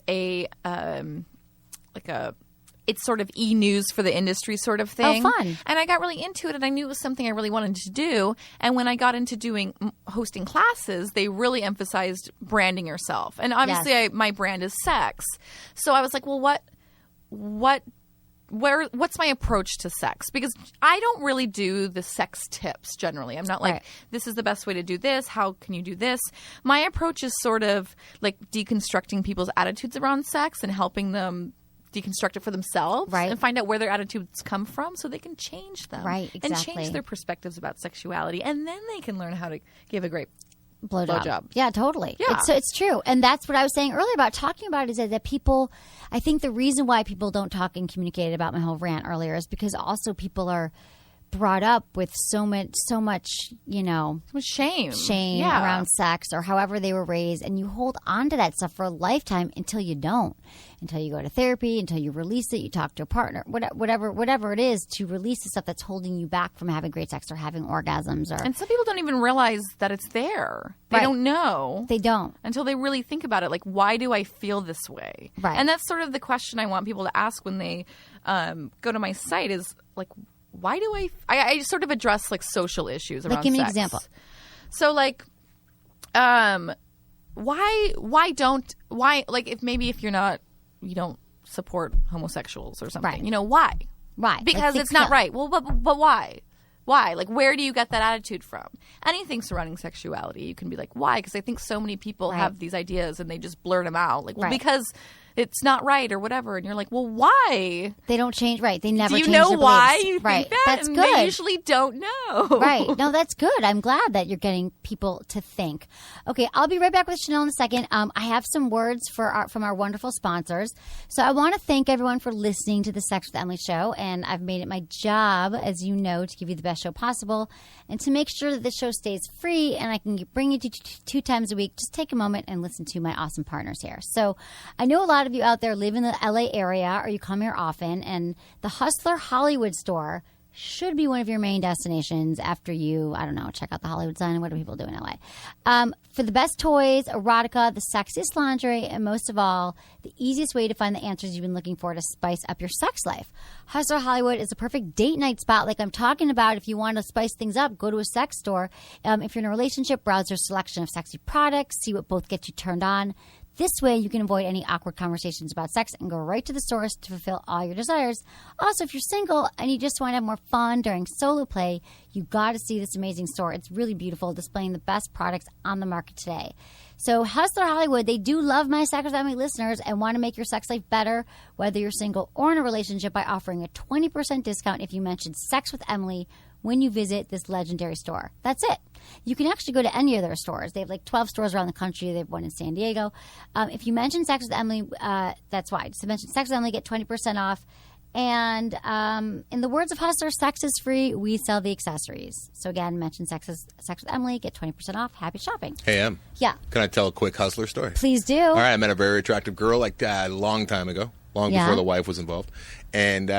it's sort of e-news for the industry sort of thing. Oh, fun. And I got really into it, and I knew it was something I really wanted to do. And when I got into doing hosting classes, they really emphasized branding yourself. And obviously my brand is sex. So I was like, well, what's my approach to sex? Because I don't really do the sex tips generally. I'm not like, this is the best way to do this. How can you do this? My approach is sort of like deconstructing people's attitudes around sex and helping them deconstruct it for themselves and find out where their attitudes come from so they can change them. Right, exactly. And change their perspectives about sexuality. And then they can learn how to give a great blowjob. Yeah, totally. Yeah. It's true. And that's what I was saying earlier about talking about it is that people, I think the reason why people don't talk and communicate about my whole rant earlier is because also people are brought up with so much, shame around sex or however they were raised, and you hold on to that stuff for a lifetime until you don't, until you go to therapy, until you release it, you talk to a partner, whatever it is, to release the stuff that's holding you back from having great sex or having orgasms. And some people don't even realize that it's there. They don't know. They don't. Until they really think about it. Like, why do I feel this way? Right. And that's sort of the question I want people to ask when they go to my site is like, why do I sort of address like social issues around sex. Like, give me an example. So like, if you don't support homosexuals or something, why? Why? Because it's not right. Well, but why? Why? Like, where do you get that attitude from? Anything surrounding sexuality, you can be like, why? Because I think so many people have these ideas and they just blurt them out. Like, well, because it's not right or whatever. And you're like, well, why? They don't change. Right. They never change their beliefs. Do you know why you think that? That's and good. They usually don't know. Right. No, that's good. I'm glad that you're getting people to think. Okay, I'll be right back with Chanel in a second. I have some words from our wonderful sponsors. So I want to thank everyone for listening to the Sex with Emily show. And I've made it my job, as you know, to give you the best show possible and to make sure that this show stays free and I can bring it to you 2 times a week. Just take a moment and listen to my awesome partners here. So I know a lot of you out there live in the LA area or you come here often, and the Hustler Hollywood store should be one of your main destinations after you, I don't know, check out the Hollywood sign and what do people do in LA. For the best toys, erotica, the sexiest lingerie, and most of all, the easiest way to find the answers you've been looking for to spice up your sex life. Hustler Hollywood is a perfect date night spot like I'm talking about. If you want to spice things up, go to a sex store. If you're in a relationship, browse their selection of sexy products, see what both get you turned on. This way, you can avoid any awkward conversations about sex and go right to the source to fulfill all your desires. Also, if you're single and you just want to have more fun during solo play, you got to see this amazing store. It's really beautiful, displaying the best products on the market today. So Hustler Hollywood, they do love my Sex with Emily listeners and want to make your sex life better, whether you're single or in a relationship, by offering a 20% discount if you mention Sex with Emily when you visit this legendary store. That's it. You can actually go to any of their stores. They have like 12 stores around the country. They have one in San Diego. If you mention Sex with Emily, that's why. Just mention Sex with Emily, get 20% off. And in the words of Hustler, sex is free. We sell the accessories. So again, mention Sex with Emily, get 20% off. Happy shopping. Hey, Em. Yeah. Can I tell a quick Hustler story? Please do. All right. I met a very attractive girl like a long time ago. Long before the wife was involved. And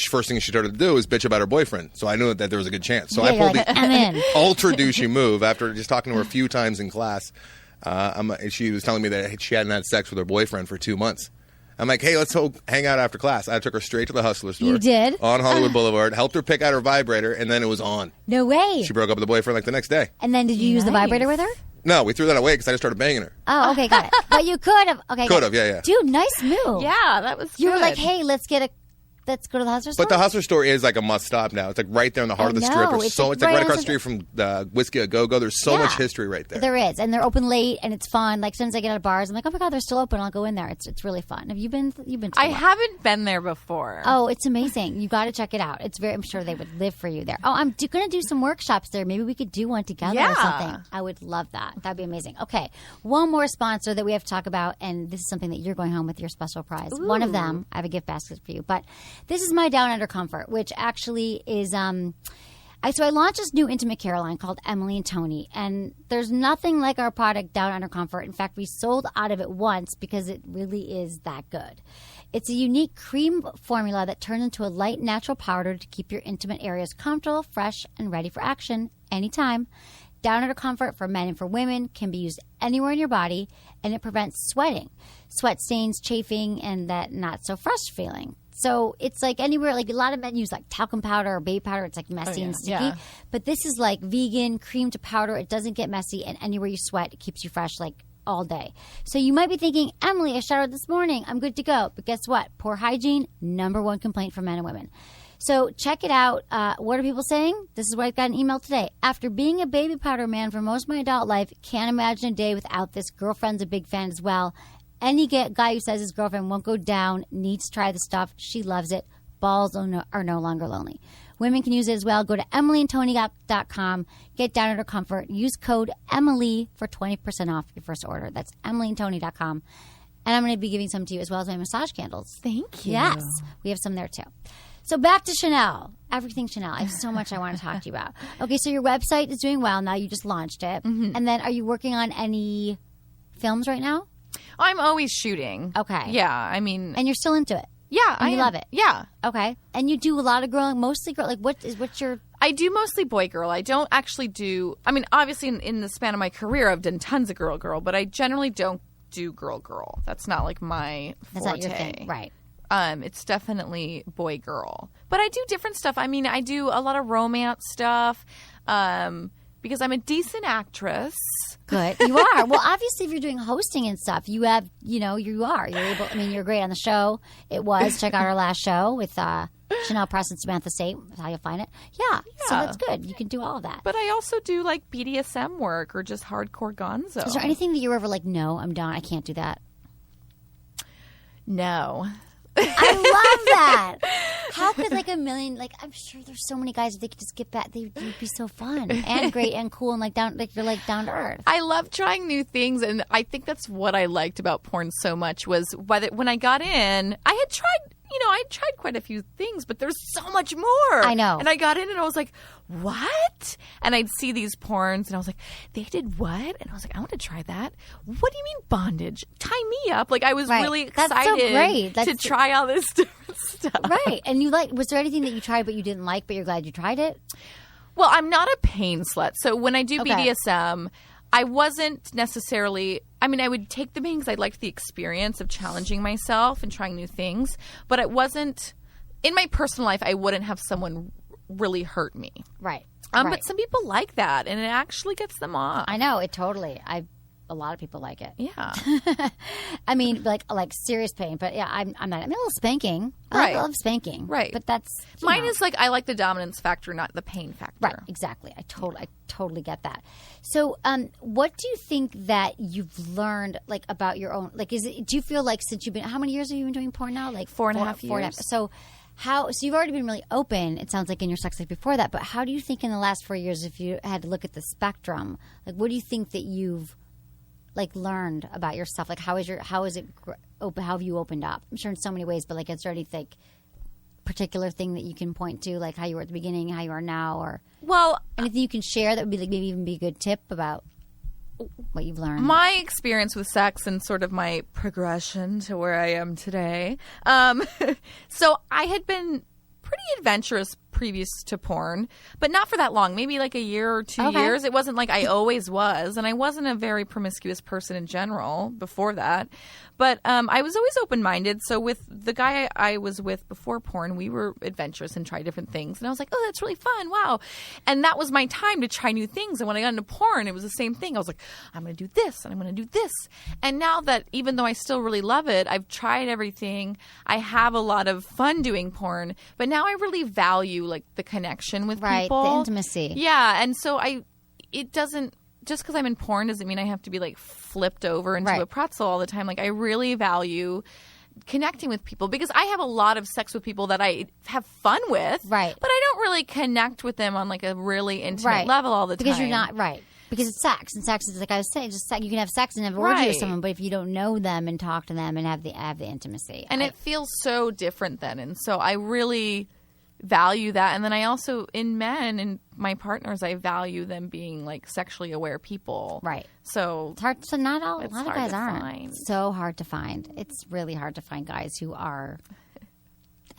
first thing she started to do was bitch about her boyfriend. So I knew that there was a good chance. So I pulled the ultra douchey move after just talking to her a few times in class. She was telling me that she hadn't had sex with her boyfriend for 2 months. I'm like, hey, let's hang out after class. I took her straight to the Hustler store. You did? On Hollywood Boulevard. Helped her pick out her vibrator, and then it was on. No way. She broke up with the boyfriend like the next day. And then did you use the vibrator with her? No, we threw that away because I just started banging her. Oh, okay, got it. But you could have. Okay, could have, yeah. Dude, nice move. Yeah, that was good. You were like, hey, let's go to the Hustler store. But the Hustler store is like a must stop now. It's like right there in the heart of the strip. It's like right across the street from the Whiskey A Go Go. There's so much history right there. There is, and they're open late, and it's fun. Like sometimes I get out of bars, I'm like, oh my god, they're still open. I'll go in there. It's really fun. Have you been? You've been? To I haven't been there before. Oh, it's amazing. You got to check it out. It's I'm sure they would live for you there. Oh, I'm going to do some workshops there. Maybe we could do one together or something. I would love that. That'd be amazing. Okay, one more sponsor that we have to talk about, and this is something that you're going home with your special prize. Ooh. One of them, I have a gift basket for you, but This is my Down Under Comfort, which actually is so I launched this new intimate care line called Emily and Tony, and there's nothing like our product Down Under Comfort. In fact, we sold out of it once because it really is that good. It's a unique cream formula that turns into a light natural powder to keep your intimate areas comfortable, fresh, and ready for action anytime. Down Under Comfort for men and for women can be used anywhere in your body, and it prevents sweating, sweat stains, chafing, and that not so fresh feeling. So it's like anywhere, like a lot of men use like talcum powder or baby powder. It's like messy and sticky. Yeah. But this is like vegan, cream to powder. It doesn't get messy, and anywhere you sweat, it keeps you fresh like all day. So you might be thinking, Emily, I showered this morning. I'm good to go. But guess what? Poor hygiene, #1 complaint for men and women. So check it out. What are people saying? This is where I got an email today. After being a baby powder man for most of my adult life, can't imagine a day without this. Girlfriend's a big fan as well. Any guy who says his girlfriend won't go down needs to try the stuff. She loves it. Balls are no longer lonely. Women can use it as well. Go to emilyandtony.com. Get Down Under Comfort. Use code Emily for 20% off your first order. That's emilyandtony.com. And I'm going to be giving some to you as well as my massage candles. Thank you. Yes. We have some there too. So back to Chanel. Everything Chanel. I have so much I want to talk to you about. Okay, so your website is doing well now. You just launched it. Mm-hmm. And then are you working on any films right now? I'm always shooting. Okay. Yeah, I mean... And you're still into it? Yeah, and you love it? Yeah. Okay. And you do a lot of mostly girl, like what's your... I do mostly boy-girl. I don't actually do... I mean, obviously in the span of my career, I've done tons of girl-girl, but I generally don't do girl-girl. That's not like my forte. That's not your thing, right. It's definitely boy-girl. But I do different stuff. I mean, I do a lot of romance stuff because I'm a decent actress. Good. You are. Well, obviously, if you're doing hosting and stuff, you have, you are. You're able, I mean, you're great on the show. It was. Check out our last show with Chanel Press and Samantha State. That's how you'll find it. Yeah. So that's good. You can do all of that. But I also do like BDSM work or just hardcore gonzo. Is there anything that you're ever like, no, I'm done. I can't do that? No. I love that. How could I'm sure there's so many guys if they could just get back, they'd be so fun and great and cool and you're down to earth. I love trying new things, and I think that's what I liked about porn so much was when I got in, I had tried quite a few things, but there's so much more. I know. And I got in and I was like, what? And I'd see these porns and I was like, they did what? And I was like, I want to try that. What do you mean bondage? Tie me up. Like I was really excited to try all this different stuff. Right. And was there anything that you tried but you didn't like, but you're glad you tried it? Well, I'm not a pain slut. So when I do BDSM, I wasn't necessarily... I mean, I would take the pain because I liked the experience of challenging myself and trying new things. But it wasn't... In my personal life, I wouldn't have someone really hurt me. Right. But some people like that, and it actually gets them off. I know. It totally... A lot of people like it. Yeah. I mean, like serious pain. But yeah, I'm not. I mean, a little spanking. I love spanking. Right. But that's... Mine is like, I like the dominance factor, not the pain factor. Right. Exactly. I totally get that. So what do you think that you've learned about your own... do you feel like since you've been... How many years have you been doing porn now? 4.5 years. So you've already been really open, it sounds like, in your sex life before that. But how do you think in the last 4 years, if you had to look at the spectrum, what do you think that you've learned about yourself? How have you opened up? I'm sure in so many ways, but is there any particular thing that you can point to, how you were at the beginning, how you are now, or anything you can share that would be maybe even be a good tip about what you've learned? My experience with sex and sort of my progression to where I am today. So I had been pretty adventurous previous to porn, but not for that long, maybe a year or 2 years. It wasn't like I always was, and I wasn't a very promiscuous person in general before that. But I was always open-minded. So with the guy I was with before porn, we were adventurous and tried different things. And I was like, oh, that's really fun. Wow. And that was my time to try new things. And when I got into porn, it was the same thing. I was like, I'm going to do this and I'm going to do this. And now that even though I still really love it, I've tried everything. I have a lot of fun doing porn. But now I really value the connection with people. The intimacy. Yeah. And so it doesn't... Just because I'm in porn doesn't mean I have to be flipped over into a pretzel all the time. I really value connecting with people because I have a lot of sex with people that I have fun with. Right. But I don't really connect with them on a really intimate level all the time. Because you're not, right. Because it's sex, and sex is like I was saying, just you can have sex and have an orgy with someone, but if you don't know them and talk to them and have the intimacy, and it feels so different then, and so I really value that. And then I also, in men and my partners, I value them being like sexually aware people. Right. So it's hard. So not all. A lot of guys aren't. Find. It's so hard to find. It's really hard to find guys who are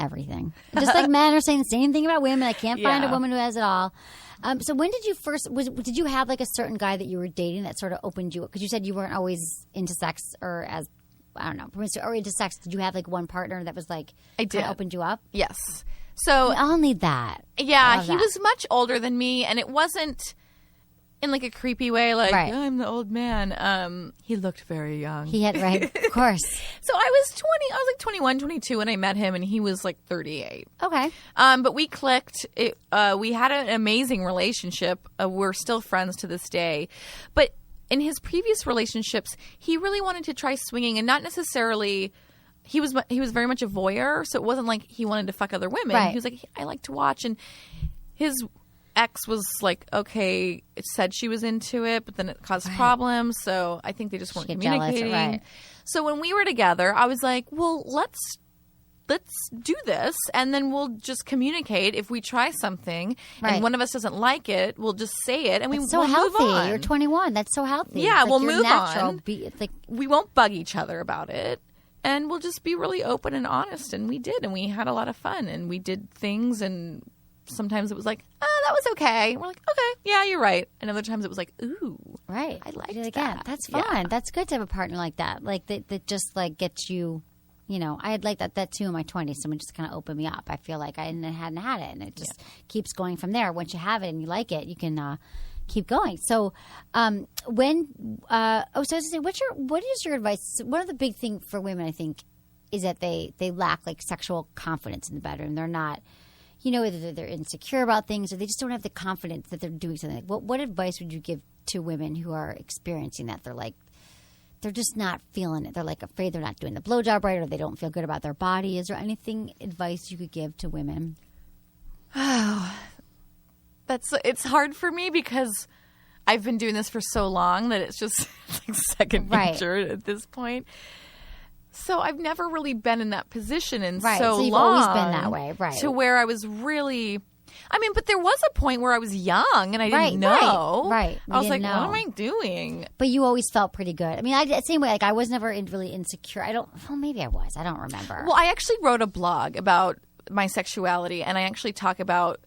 everything. Just like men are saying the same thing about women. I can't find a woman who has it all. So when did you first? Did you have like a certain guy that you were dating that sort of opened you up? Because you said you weren't always into sex or as I don't know, or into sex. Did you have like one partner that was like I did opened you up? Yes. So we all need that. Yeah, he was much older than me, and it wasn't in like a creepy way, like I'm the old man. He looked very young. He had of course. So I was 20. I was like 21, 22 when I met him, and he was like 38. Okay. But we clicked. We had an amazing relationship. We're still friends to this day. But in his previous relationships, he really wanted to try swinging, and not necessarily. He was very much a voyeur, so it wasn't like he wanted to fuck other women. Right. He was like, I like to watch, and his ex was like, okay, it said she was into it, but then it caused problems, so I think they just weren't communicating. Jealous, right. So when we were together, I was like, well, let's do this, and then we'll just communicate. If we try something and one of us doesn't like it, we'll just say it, and we'll healthy. Move on. You're 21. That's so healthy. Yeah, it's we'll like move natural. on. We won't bug each other about it. And we'll just be really open and honest. And we did. And we had a lot of fun. And we did things. And sometimes it was like, oh, that was okay. And we're like, okay, yeah, you're right. And other times it was like, ooh. Right. I liked it that. Again. That's fun. Yeah. That's good to have a partner like that. Like that just like gets you, I had like that too in my 20s. Someone just kind of opened me up. I feel like I hadn't had it. And it just keeps going from there. Once you have it and you like it, you can keep going. So so I was going to say, what is your advice? One of the big things for women, I think, is that they lack like sexual confidence in the bedroom. They're not, either they're insecure about things or they just don't have the confidence that they're doing something. What advice would you give to women who are experiencing that? They're just not feeling it. They're like afraid they're not doing the blowjob right, or they don't feel good about their body. Is there anything advice you could give to women? Oh, it's hard for me because I've been doing this for so long that it's just like second nature at this point. So I've never really been in that position in so you've long. Always been that way, right? To where I was really. I mean, but there was a point where I was young and I didn't know. Right. I was like, what am I doing? But you always felt pretty good. I mean, same way. Like I was never really insecure. Maybe I was. I don't remember. Well, I actually wrote a blog about my sexuality, and I actually talk about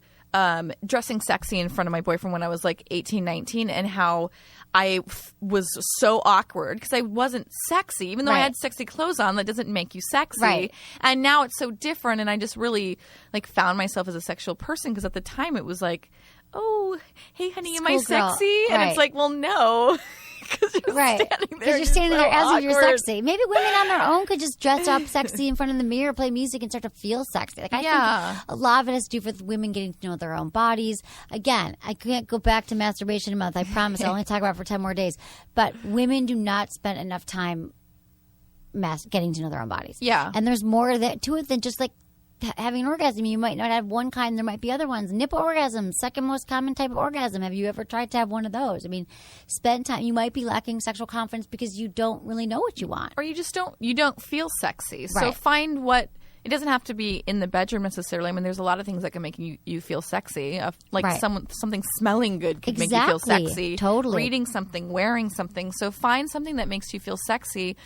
dressing sexy in front of my boyfriend when I was like 18, 19, and how I was so awkward because I wasn't sexy. Even though I had sexy clothes on, that doesn't make you sexy. Right. And now it's so different, and I just really like found myself as a sexual person because at the time it was like, oh, hey, honey, am I sexy? And it's like, well, no. Because you're standing there. You're standing there as if you're awkward. sexy. Maybe women on their own could just dress up sexy in front of the mirror, play music, and start to feel sexy. Like I think a lot of it has to do with women getting to know their own bodies. Again, I can't go back to masturbation month. I promise. I'll only talk about it for 10 more days. But women do not spend enough time getting to know their own bodies. Yeah. And there's more to it than just like having an orgasm. You might not have one kind. There might be other ones. Nipple orgasm, second most common type of orgasm. Have you ever tried to have one of those? I mean, spend time. You might be lacking sexual confidence because you don't really know what you want. Or you just don't feel sexy. So find what, it doesn't have to be in the bedroom necessarily. I mean, there's a lot of things that can make you feel sexy. Like something smelling good could make you feel sexy. Totally. Reading something, wearing something. So find something that makes you feel sexy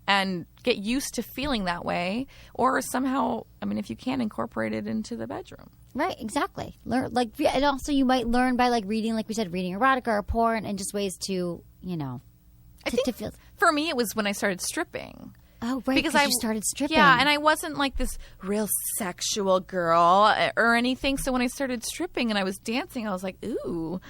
and get used to feeling that way, or somehow, I mean, if you can, incorporate it into the bedroom. Right, exactly. Learn, and also you might learn by reading, like we said, reading erotica or porn, and just ways to, I think to feel. For me, it was when I started stripping. Oh, right, because you started stripping. Yeah, and I wasn't like this real sexual girl or anything. So when I started stripping and I was dancing, I was like, ooh.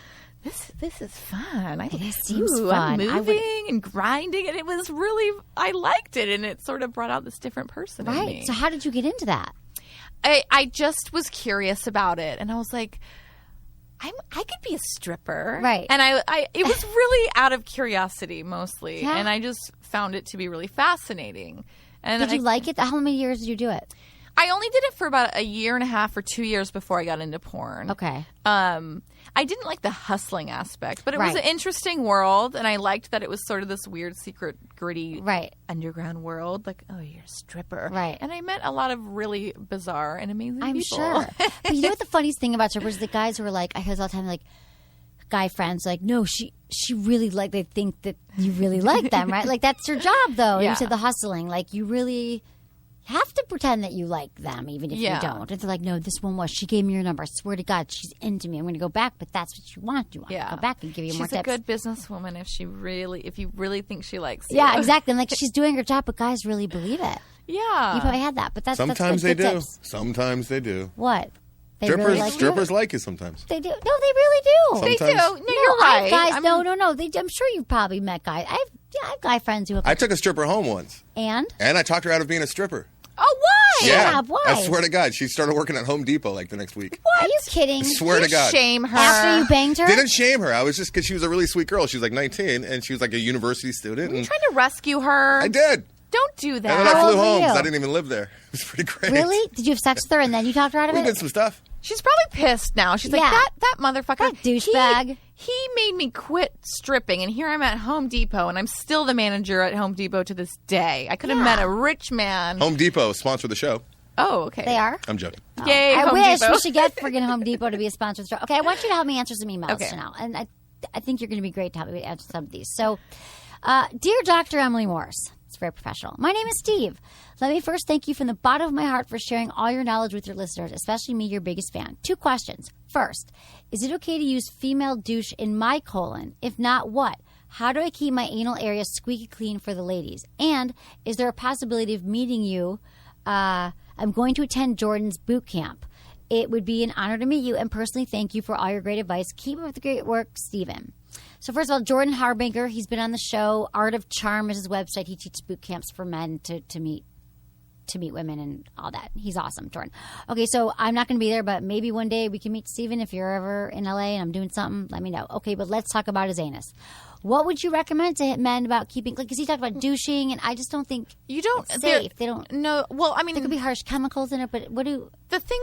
This is fun. This seems fun. I'm moving and grinding, and it was really, I liked it, and it sort of brought out this different person in me. Right. So how did you get into that? I just was curious about it, and I was like, I could be a stripper. Right. And it was really out of curiosity mostly, and I just found it to be really fascinating. And did you like it? How many years did you do it? I only did it for about a year and a half or 2 years before I got into porn. Okay. I didn't like the hustling aspect, but it was an interesting world, and I liked that it was sort of this weird, secret, gritty underground world. Like, oh, you're a stripper. Right. And I met a lot of really bizarre and amazing people. I'm sure. But you know what the funniest thing about strippers? The guys who are like, I hear this all the time, like, guy friends, like, no, she really, like, they think that you really like them, right? Like, that's your job, though. Yeah. You said the hustling. Like, you really have to pretend that you like them, even if you don't. And they're like, no, this one was. She gave me your number. I swear to God, she's into me. I'm going to go back, but that's what you want. You want to go back and give you more tips. She's a good businesswoman if you really think she likes you. Yeah, exactly. And like, she's doing her job, but guys really believe it. Yeah. You probably had that, but that's sometimes good, they do. tips. Sometimes they do. What? They really like strippers like you sometimes. They do. No, they really do. Sometimes. They do. No, you're right. Guys, no. I'm sure you've probably met guys. I have guy friends who. I took a stripper home once. And I talked her out of being a stripper. Oh, why? Yeah. Why? I swear to God, she started working at Home Depot like the next week. What? Are you kidding? I swear to God. Shame her. After you banged her? Didn't shame her. I was just because she was a really sweet girl. She was like 19, and she was like a university student. Were you trying to rescue her? I did. Don't do that. And then I flew home because I didn't even live there. It was pretty great. Really? Did you have sex with her and then you talked her out of it? We did some stuff. She's probably pissed now. She's like, that motherfucker. That douchebag. He made me quit stripping, and here I'm at Home Depot, and I'm still the manager at Home Depot to this day. I could have met a rich man. Home Depot sponsor the show. Oh, okay. They are? I'm joking. Oh. Yay, I Home wish Depot. we should get friggin' Home Depot to be a sponsor of the show. Okay, I want you to help me answer some emails now. And I think you're going to be great to help me answer some of these. So, dear Dr. Emily Morse, it's very professional. My name is Steve. Let me first thank you from the bottom of my heart for sharing all your knowledge with your listeners, especially me, your biggest fan. 2 questions. First, is it okay to use female douche in my colon? If not, what? How do I keep my anal area squeaky clean for the ladies? And is there a possibility of meeting you? I'm going to attend Jordan's boot camp. It would be an honor to meet you, and personally thank you for all your great advice. Keep up the great work, Stephen. So first of all, Jordan Harbinger, he's been on the show. Art of Charm is his website. He teaches boot camps for men to meet women and all that. He's awesome, Jordan. Okay, so I'm not going to be there, but maybe one day we can meet Steven. If you're ever in LA and I'm doing something, let me know. Okay, but let's talk about his anus. What would you recommend to men about keeping, like, because he talked about douching, and I just don't think it's safe. They don't. No, well, I mean, there could be harsh chemicals in it, but the thing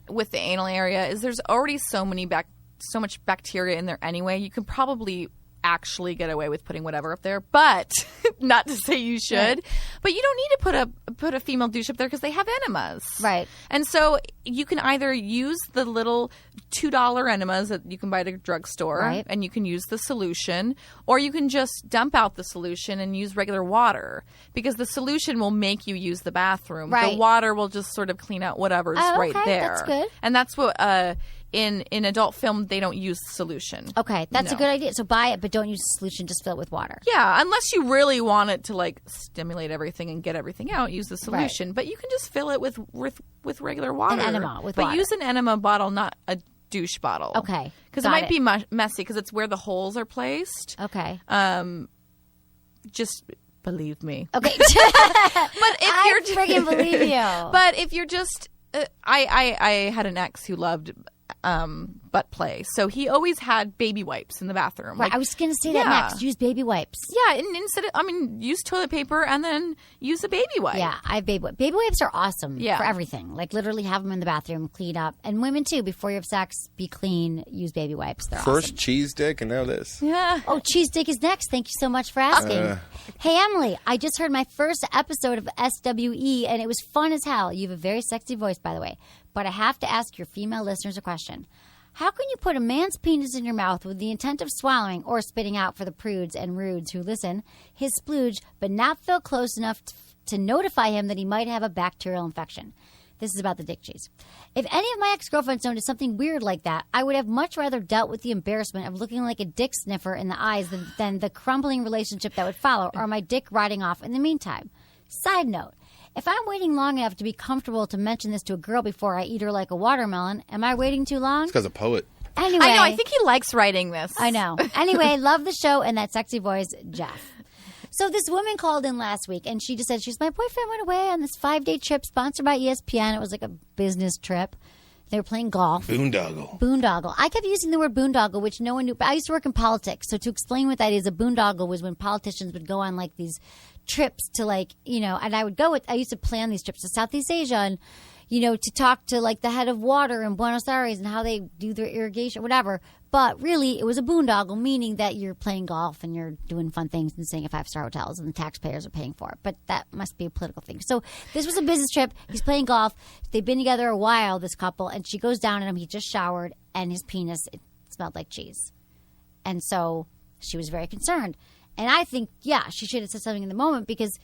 with the anal area is there's already so much bacteria in there anyway. You can probably actually get away with putting whatever up there, but not to say you should. Right. But you don't need to put a female douche up there because they have enemas, right? And so you can either use the little $2 enemas that you can buy at a drugstore, right, and you can use the solution, or you can just dump out the solution and use regular water because the solution will make you use the bathroom. Right. The water will just sort of clean out whatever's right there. That's good. And that's what in adult film, they don't use solution. Okay, that's a good idea. So buy it, but don't use the solution. Just fill it with water. Yeah, unless you really want it to like stimulate everything and get everything out, use the solution. Right. But you can just fill it with regular water. An enema with water. But use an enema bottle, not a douche bottle. Okay, because it might be messy because it's where the holes are placed. Okay. Just believe me. Okay. But if I friggin' believe you. But if you're just, I had an ex who loved butt play, so he always had baby wipes in the bathroom. Right, I was going to say that next. Use baby wipes. Yeah, and instead of, use toilet paper and then use a baby wipe. Yeah, I have baby wipes. Baby wipes are awesome for everything. Like literally have them in the bathroom, clean up. And women too, before you have sex, be clean, use baby wipes. They're First awesome. cheese dick and now this. Yeah. Oh, cheese dick is next. Thank you so much for asking. Hey, Emily, I just heard my first episode of SWE and it was fun as hell. You have a very sexy voice, by the way. But I have to ask your female listeners a question. How can you put a man's penis in your mouth with the intent of swallowing or spitting out for the prudes and rudes who listen, his splooge, but not feel close enough to notify him that he might have a bacterial infection? This is about the dick cheese. If any of my ex-girlfriends noticed something weird like that, I would have much rather dealt with the embarrassment of looking like a dick sniffer in the eyes than the crumbling relationship that would follow or my dick riding off in the meantime. Side note. If I'm waiting long enough to be comfortable to mention this to a girl before I eat her like a watermelon, am I waiting too long? It's because a poet. Anyway. I know. I think he likes writing this. I know. Anyway, love the show and that sexy voice, Jeff. So this woman called in last week and she just said, my boyfriend went away on this 5-day trip sponsored by ESPN. It was like a business trip. They were playing golf. Boondoggle. I kept using the word boondoggle, which no one knew. But I used to work in politics. So to explain what that is, a boondoggle was when politicians would go on like these trips to and I would go I used to plan these trips to Southeast Asia and, to talk to like the head of water in Buenos Aires and how they do their irrigation, whatever. But really, it was a boondoggle, meaning that you're playing golf and you're doing fun things and staying at 5-star hotels and the taxpayers are paying for it. But that must be a political thing. So this was a business trip. He's playing golf. They've been together a while, this couple, and she goes down on him. He just showered, and his penis, it smelled like cheese. And so she was very concerned. And I think, she should have said something in the moment because...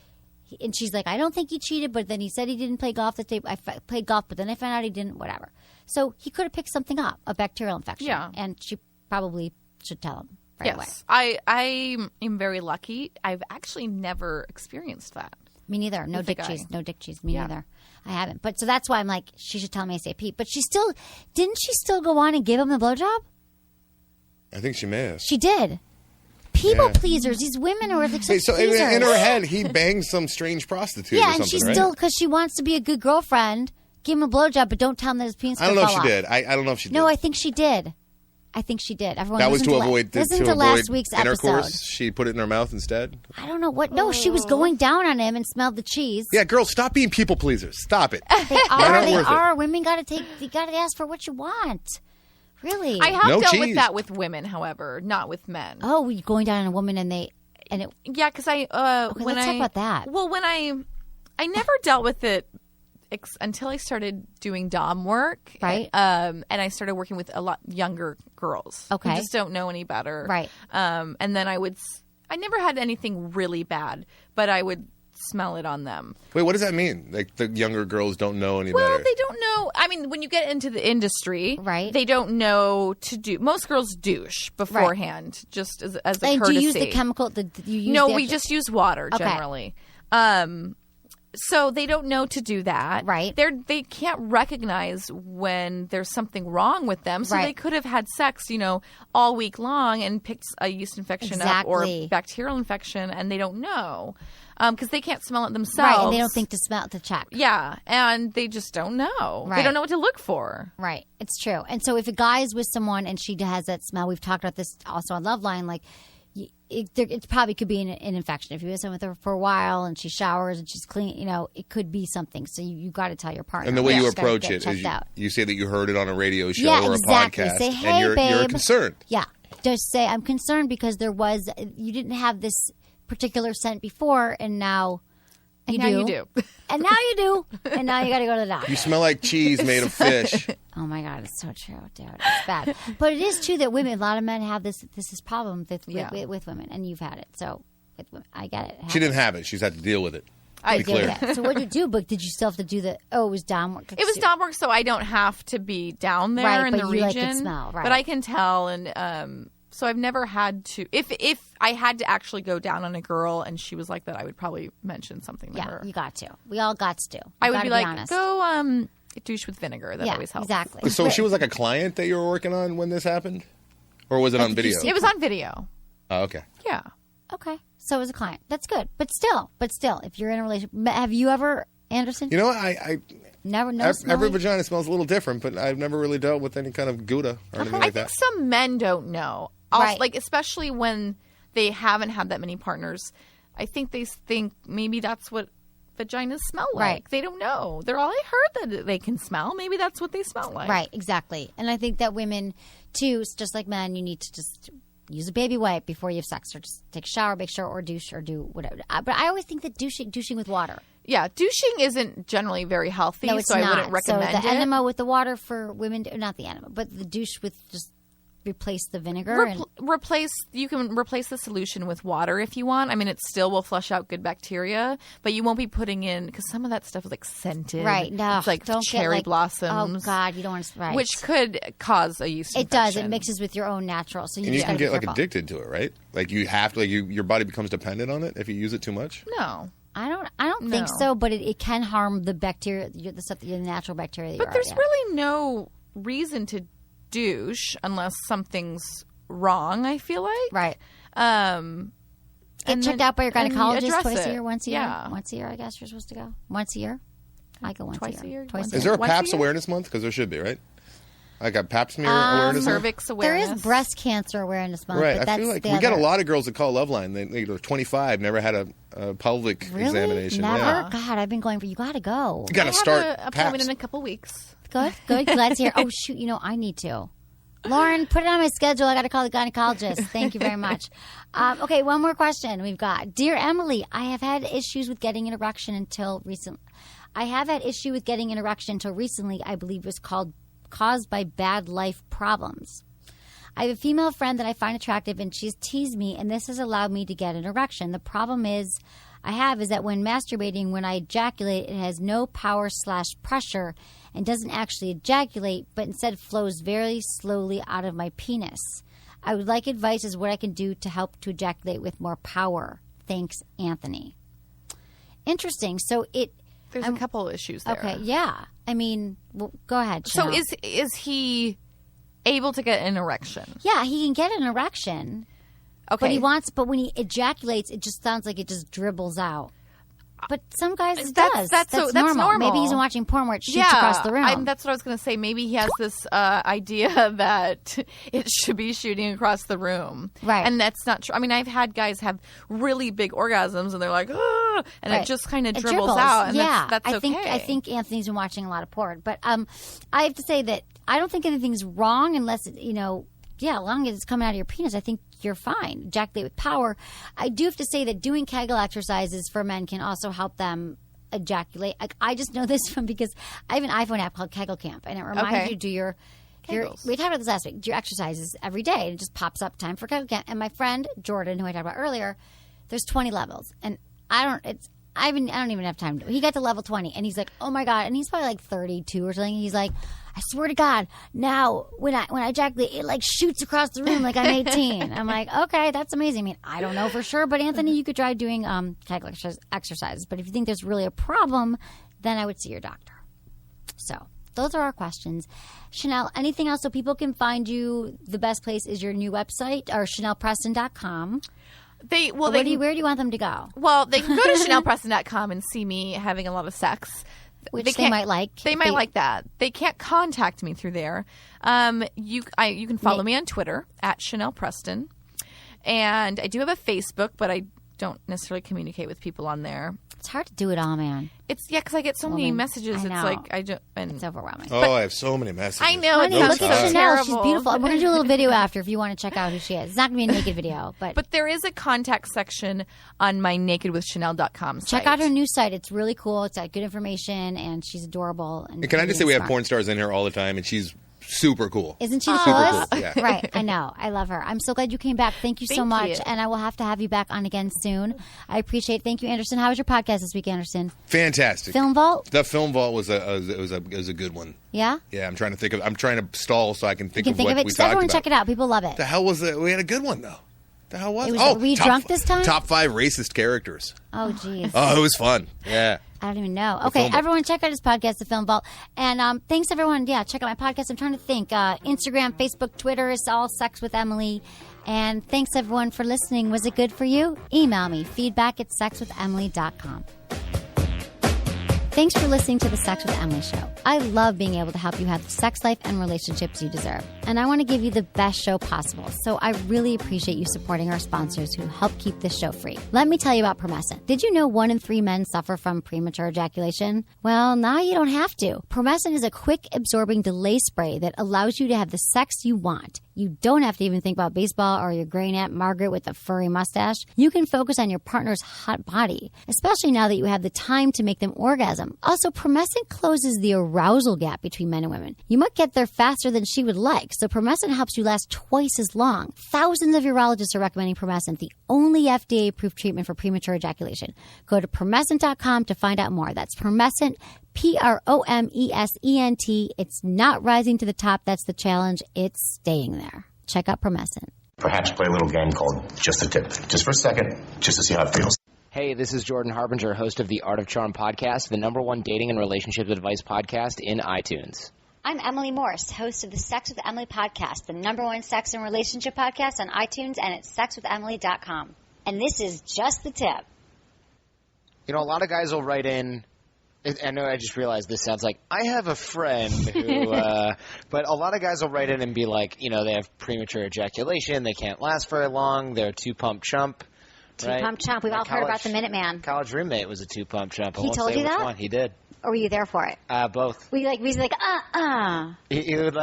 And she's like, I don't think he cheated, but then he said he didn't play golf that day. I played golf, but then I found out he didn't, whatever. So he could have picked something up, a bacterial infection. Yeah. And she probably should tell him right away. I am very lucky. I've actually never experienced that. Me neither. No dick cheese. No dick cheese. Me neither. I haven't. But so that's why I'm like, she should tell me ASAP. But didn't she still go on and give him the blowjob? I think she may have. She did. People pleasers. These women are like such so pleasers. In her head, he banged some strange prostitute or something, and she's right? still, because she wants to be a good girlfriend, give him a blowjob, but don't tell him that his penis I don't know if fall she off. did. I don't know if she did. No, I think she did. Everyone that was to avoid listen to last week's intercourse. episode. She put it in her mouth instead. I don't know what. No, she was going down on him and smelled the cheese. Yeah, girls, stop being people pleasers. Stop it. They are. Women got to ask for what you want. Really? I have dealt with that with women, however, not with men. Oh, going down on a woman yeah, because let's talk about that. Well, when I never dealt with it until I started doing dom work, right? And I started working with a lot younger girls, who just don't know any better, right? And then I never had anything really bad, but I would smell it on them. Wait, what does that mean? Like the younger girls don't know any better? Well, they don't know. I mean, when you get into the industry, right? They don't know to do. Most girls douche beforehand, just as a courtesy. Do you use the chemical? We just use water generally. So they don't know to do that. Right. They can't recognize when there's something wrong with them. So they could have had sex, all week long and picked a yeast infection up or bacterial infection, and they don't know because they can't smell it themselves. Right, and they don't think to check. Yeah, and they just don't know. Right. They don't know what to look for. Right. It's true. And so if a guy is with someone and she has that smell, we've talked about this also on Loveline, like it probably could be an infection. If you've been with her for a while and she showers and she's clean, it could be something. So you got to tell your partner. And the way you approach it is you say that you heard it on a radio show or a podcast, say, hey, and you're concerned. Yeah, just say I'm concerned because you didn't have this particular scent before, and now you do. And now you do. And now you got to go to the doctor. You smell like cheese made of fish. Oh my God, it's so true, dude. It's bad. But it is true that a lot of men have this problem with women, and you've had it. So I get it. She didn't have it. She's had to deal with it. I did. Yeah. So what did you do? But did you still have to do it was dom work? It was dom work, so I don't have to be down there in the region. Like the smell, right. But I can tell, and so I've never had to. If I had to actually go down on a girl and she was like that, I would probably mention something to her. Yeah, you got to. We all got to. I would be like, honest. Go douche with vinegar. That always helps. Exactly. So she was like a client that you were working on when this happened? Or was it on video? It was on video. Oh, okay. Yeah. Okay. So it was a client. That's good. But still, if you're in a relationship, have you ever, Anderson? You know what? I never know. Every vagina smells a little different, but I've never really dealt with any kind of Gouda or anything like that. I think some men don't know. Also, like, especially when they haven't had that many partners. I think they think maybe that's what vaginas smell like. Right. They don't know. They're all, I heard that they can smell. Maybe that's what they smell like. Right, exactly. And I think that women, too, just like men, you need to just use a baby wipe before you have sex, or just take a shower, make sure, or douche, or do whatever. But I always think that douching with water. Yeah, douching isn't generally very healthy, no, it's so not. I wouldn't recommend it. So the it. enema with the water for women, not the enema, but the douche with just replace the vinegar. You can replace the solution with water if you want. I mean, it still will flush out good bacteria, but you won't be putting in, because some of that stuff is like scented. Right. No, it's like cherry blossoms. Oh, God, you don't want to. Right. Which could cause a yeast infection. It does. It mixes with your own natural. So you can get like addicted to it, right? Like you have to, your body becomes dependent on it if you use it too much? No. I don't think so, but it can harm the bacteria, the stuff, the natural bacteria. But there's really no reason to douche unless something's wrong, I feel like. Right. Get checked out by your gynecologist twice a year, once a year. Yeah. Once a year, I guess you're supposed to go. Once a year? I go twice a year. Twice a year. Is there a PAPS awareness month? Because there should be, right? Like a pap smear awareness month? Cervix awareness. There is breast cancer awareness month. Right. But I feel like we got a lot of girls that call Loveline. They're 25, never had pelvic examination. Never? Yeah. God, I've been going for. You got to go. You got to start. An appointment in a couple weeks. Good. Glad to hear. Oh shoot, I need to. Lauren, put it on my schedule. I got to call the gynecologist. Thank you very much. Okay, one more question we've got. Dear Emily, I have had issues with getting an erection until recently. I believe was caused by bad life problems. I have a female friend that I find attractive, and she's teased me, and this has allowed me to get an erection. The problem is that when masturbating, when I ejaculate, it has no power/pressure and doesn't actually ejaculate, but instead flows very slowly out of my penis. I would like advice as what I can do to help to ejaculate with more power. Thanks, Anthony. Interesting. So there's a couple issues there. Okay, yeah. I mean, go ahead, Chanel. So is he able to get an erection? Yeah, he can get an erection. Okay. But when he ejaculates, it just sounds like it just dribbles out. But some guys it does. That's normal. Maybe he's been watching porn where it shoots across the room. That's what I was going to say. Maybe he has this idea that it should be shooting across the room. Right. And that's not true. I mean, I've had guys have really big orgasms, and they're like, ah, and it just kind of dribbles out. And that's okay. I think Anthony's been watching a lot of porn. But I have to say that I don't think anything's wrong unless, as long as it's coming out of your penis, I think you're fine. Ejaculate with power. I do have to say that doing Kegel exercises for men can also help them ejaculate. I just know this because I have an iPhone app called Kegel Camp, and it reminds you to do your we talked about this last week. Do your exercises every day, and it just pops up time for Kegel Camp. And my friend Jordan, who I talked about earlier, there's 20 levels, and I don't even have time to. He got to level 20, and he's like, "Oh my god!" And he's probably like 32 or something. He's like, "I swear to God, now when I ejaculate, it like shoots across the room like I'm 18." I'm like, "Okay, that's amazing." I mean, I don't know for sure, but Anthony, you could try doing Kegel exercises. But if you think there's really a problem, then I would see your doctor. So those are our questions. Chanel, anything else so people can find you? The best place is your new website, or ChanelPreston.com. Where do you want them to go? Well, they can go to ChanelPreston.com and see me having a lot of sex. Which they might like. They might like that. They can't contact me through there. You can follow me on Twitter at Chanel Preston. And I do have a Facebook, but I don't necessarily communicate with people on there. It's hard to do it all, man. Because I get so many messages. It's like it's overwhelming. I have so many messages. I know. Honey, look at Chanel. She's beautiful. We're going to do a little video after if you want to check out who she is. It's not going to be a naked video, but there is a contact section on my nakedwithchanel.com site. Check out her new site. It's really cool. It's got good information, and she's adorable. And can I just say we have porn stars in here all the time, and she's super cool. Isn't she the coolest? Cool. Yeah. Right. I know. I love her. I'm so glad you came back. Thank you so much. And I will have to have you back on again soon. I appreciate it. Thank you, Anderson. How was your podcast this week, Anderson? Fantastic. Film Vault? The Film Vault was a good one. Yeah? Yeah, I'm trying to stall so I can think of what we talked about. Everyone check it out. People love it. The hell was it? We had a good one, though. The hell was it? Were you drunk this time? Top 5 racist characters. Oh, geez. Oh, it was fun. Yeah. I don't even know. Okay, everyone check out his podcast, The Film Vault. And thanks, everyone. Yeah, check out my podcast. I'm trying to think. Instagram, Facebook, Twitter is all Sex with Emily. And thanks, everyone, for listening. Was it good for you? Email me, feedback@sexwithemily.com. Thanks for listening to the Sex with Emily show. I love being able to help you have the sex life and relationships you deserve. And I want to give you the best show possible. So I really appreciate you supporting our sponsors who help keep this show free. Let me tell you about Promescent. Did you know 1 in 3 men suffer from premature ejaculation? Well, now you don't have to. Promescent is a quick absorbing delay spray that allows you to have the sex you want. You don't have to even think about baseball or your great Aunt Margaret with a furry mustache. You can focus on your partner's hot body, especially now that you have the time to make them orgasm. Also, Promescent closes the arousal gap between men and women. You might get there faster than she would like, so Promescent helps you last twice as long. Thousands of urologists are recommending Promescent, the only FDA-approved treatment for premature ejaculation. Go to Promescent.com to find out more. That's Promescent, Promescent. It's not rising to the top. That's the challenge. It's staying there. Check out Promescent. Perhaps play a little game called Just a Tip. Just for a second, just to see how it feels. Hey, this is Jordan Harbinger, host of the Art of Charm podcast, the #1 dating and relationship advice podcast in iTunes. I'm Emily Morse, host of the Sex with Emily podcast, the #1 sex and relationship podcast on iTunes and at sexwithemily.com. And this is Just the Tip. You know, a lot of guys will write in. I know I just realized this sounds like I have a friend who, but a lot of guys will write in and be like, you know, they have premature ejaculation, they can't last very long, they're too pump chump Two-pump chump. We've all heard about the Minuteman. College roommate was a two-pump chump. He told you that? Which one. He did. Or were you there for it? Both. He was like, He would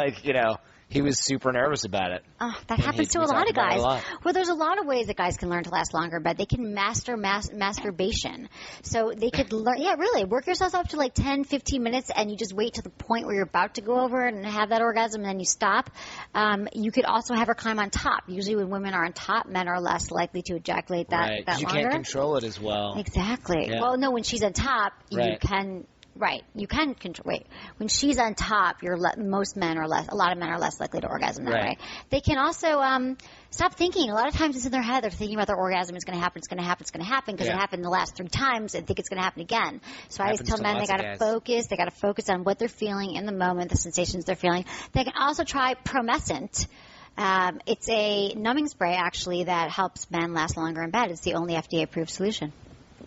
he was super nervous about it. That happens to a lot of guys. Well, there's a lot of ways that guys can learn to last longer in bed. They can master masturbation. So they could learn, really, work yourself up to like 10, 15 minutes, and you just wait to the point where you're about to go over and have that orgasm, and then you stop. You could also have her climb on top. Usually when women are on top, men are less likely to ejaculate that right. longer. You can't control it as well. Exactly. Yeah. Well, no, when she's on top, right. you can... Right. You can control. Wait. When she's on top, most men are less. A lot of men are less likely to orgasm that way. They can also stop thinking. A lot of times it's in their head. They're thinking about their orgasm. It's going to happen. It's going to happen. It's going to happen because it happened the last 3 times and think it's going to happen again. So I always tell men they got to focus. They got to focus on what they're feeling in the moment, the sensations they're feeling. They can also try Promescent. It's a numbing spray actually that helps men last longer in bed. It's the only FDA-approved solution.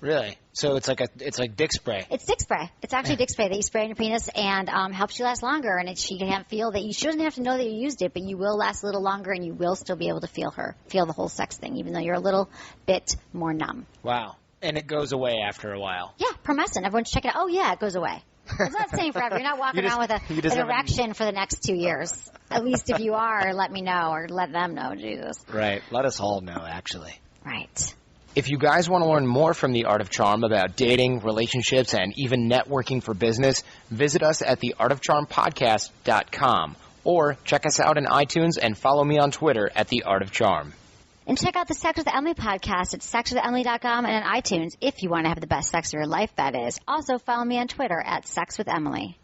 Really? So it's like dick spray. It's dick spray. It's actually dick spray that you spray on your penis and helps you last longer. And she can't feel that. You shouldn't have to know that you used it, but you will last a little longer, and you will still be able to feel the whole sex thing, even though you're a little bit more numb. Wow. And it goes away after a while. Yeah, Promescent. Everyone should check it out. Oh yeah, it goes away. It's not staying forever. You're not walking around with an erection for the next 2 years. At least if you are, let me know, or let them know. Jesus. Right. Let us all know, actually. Right. If you guys want to learn more from The Art of Charm about dating, relationships, and even networking for business, visit us at theartofcharmpodcast.com or check us out on iTunes and follow me on Twitter at The Art of Charm. And check out the Sex with Emily podcast at sexwithemily.com and on iTunes if you want to have the best sex of your life, that is. Also, follow me on Twitter at Sex with Emily.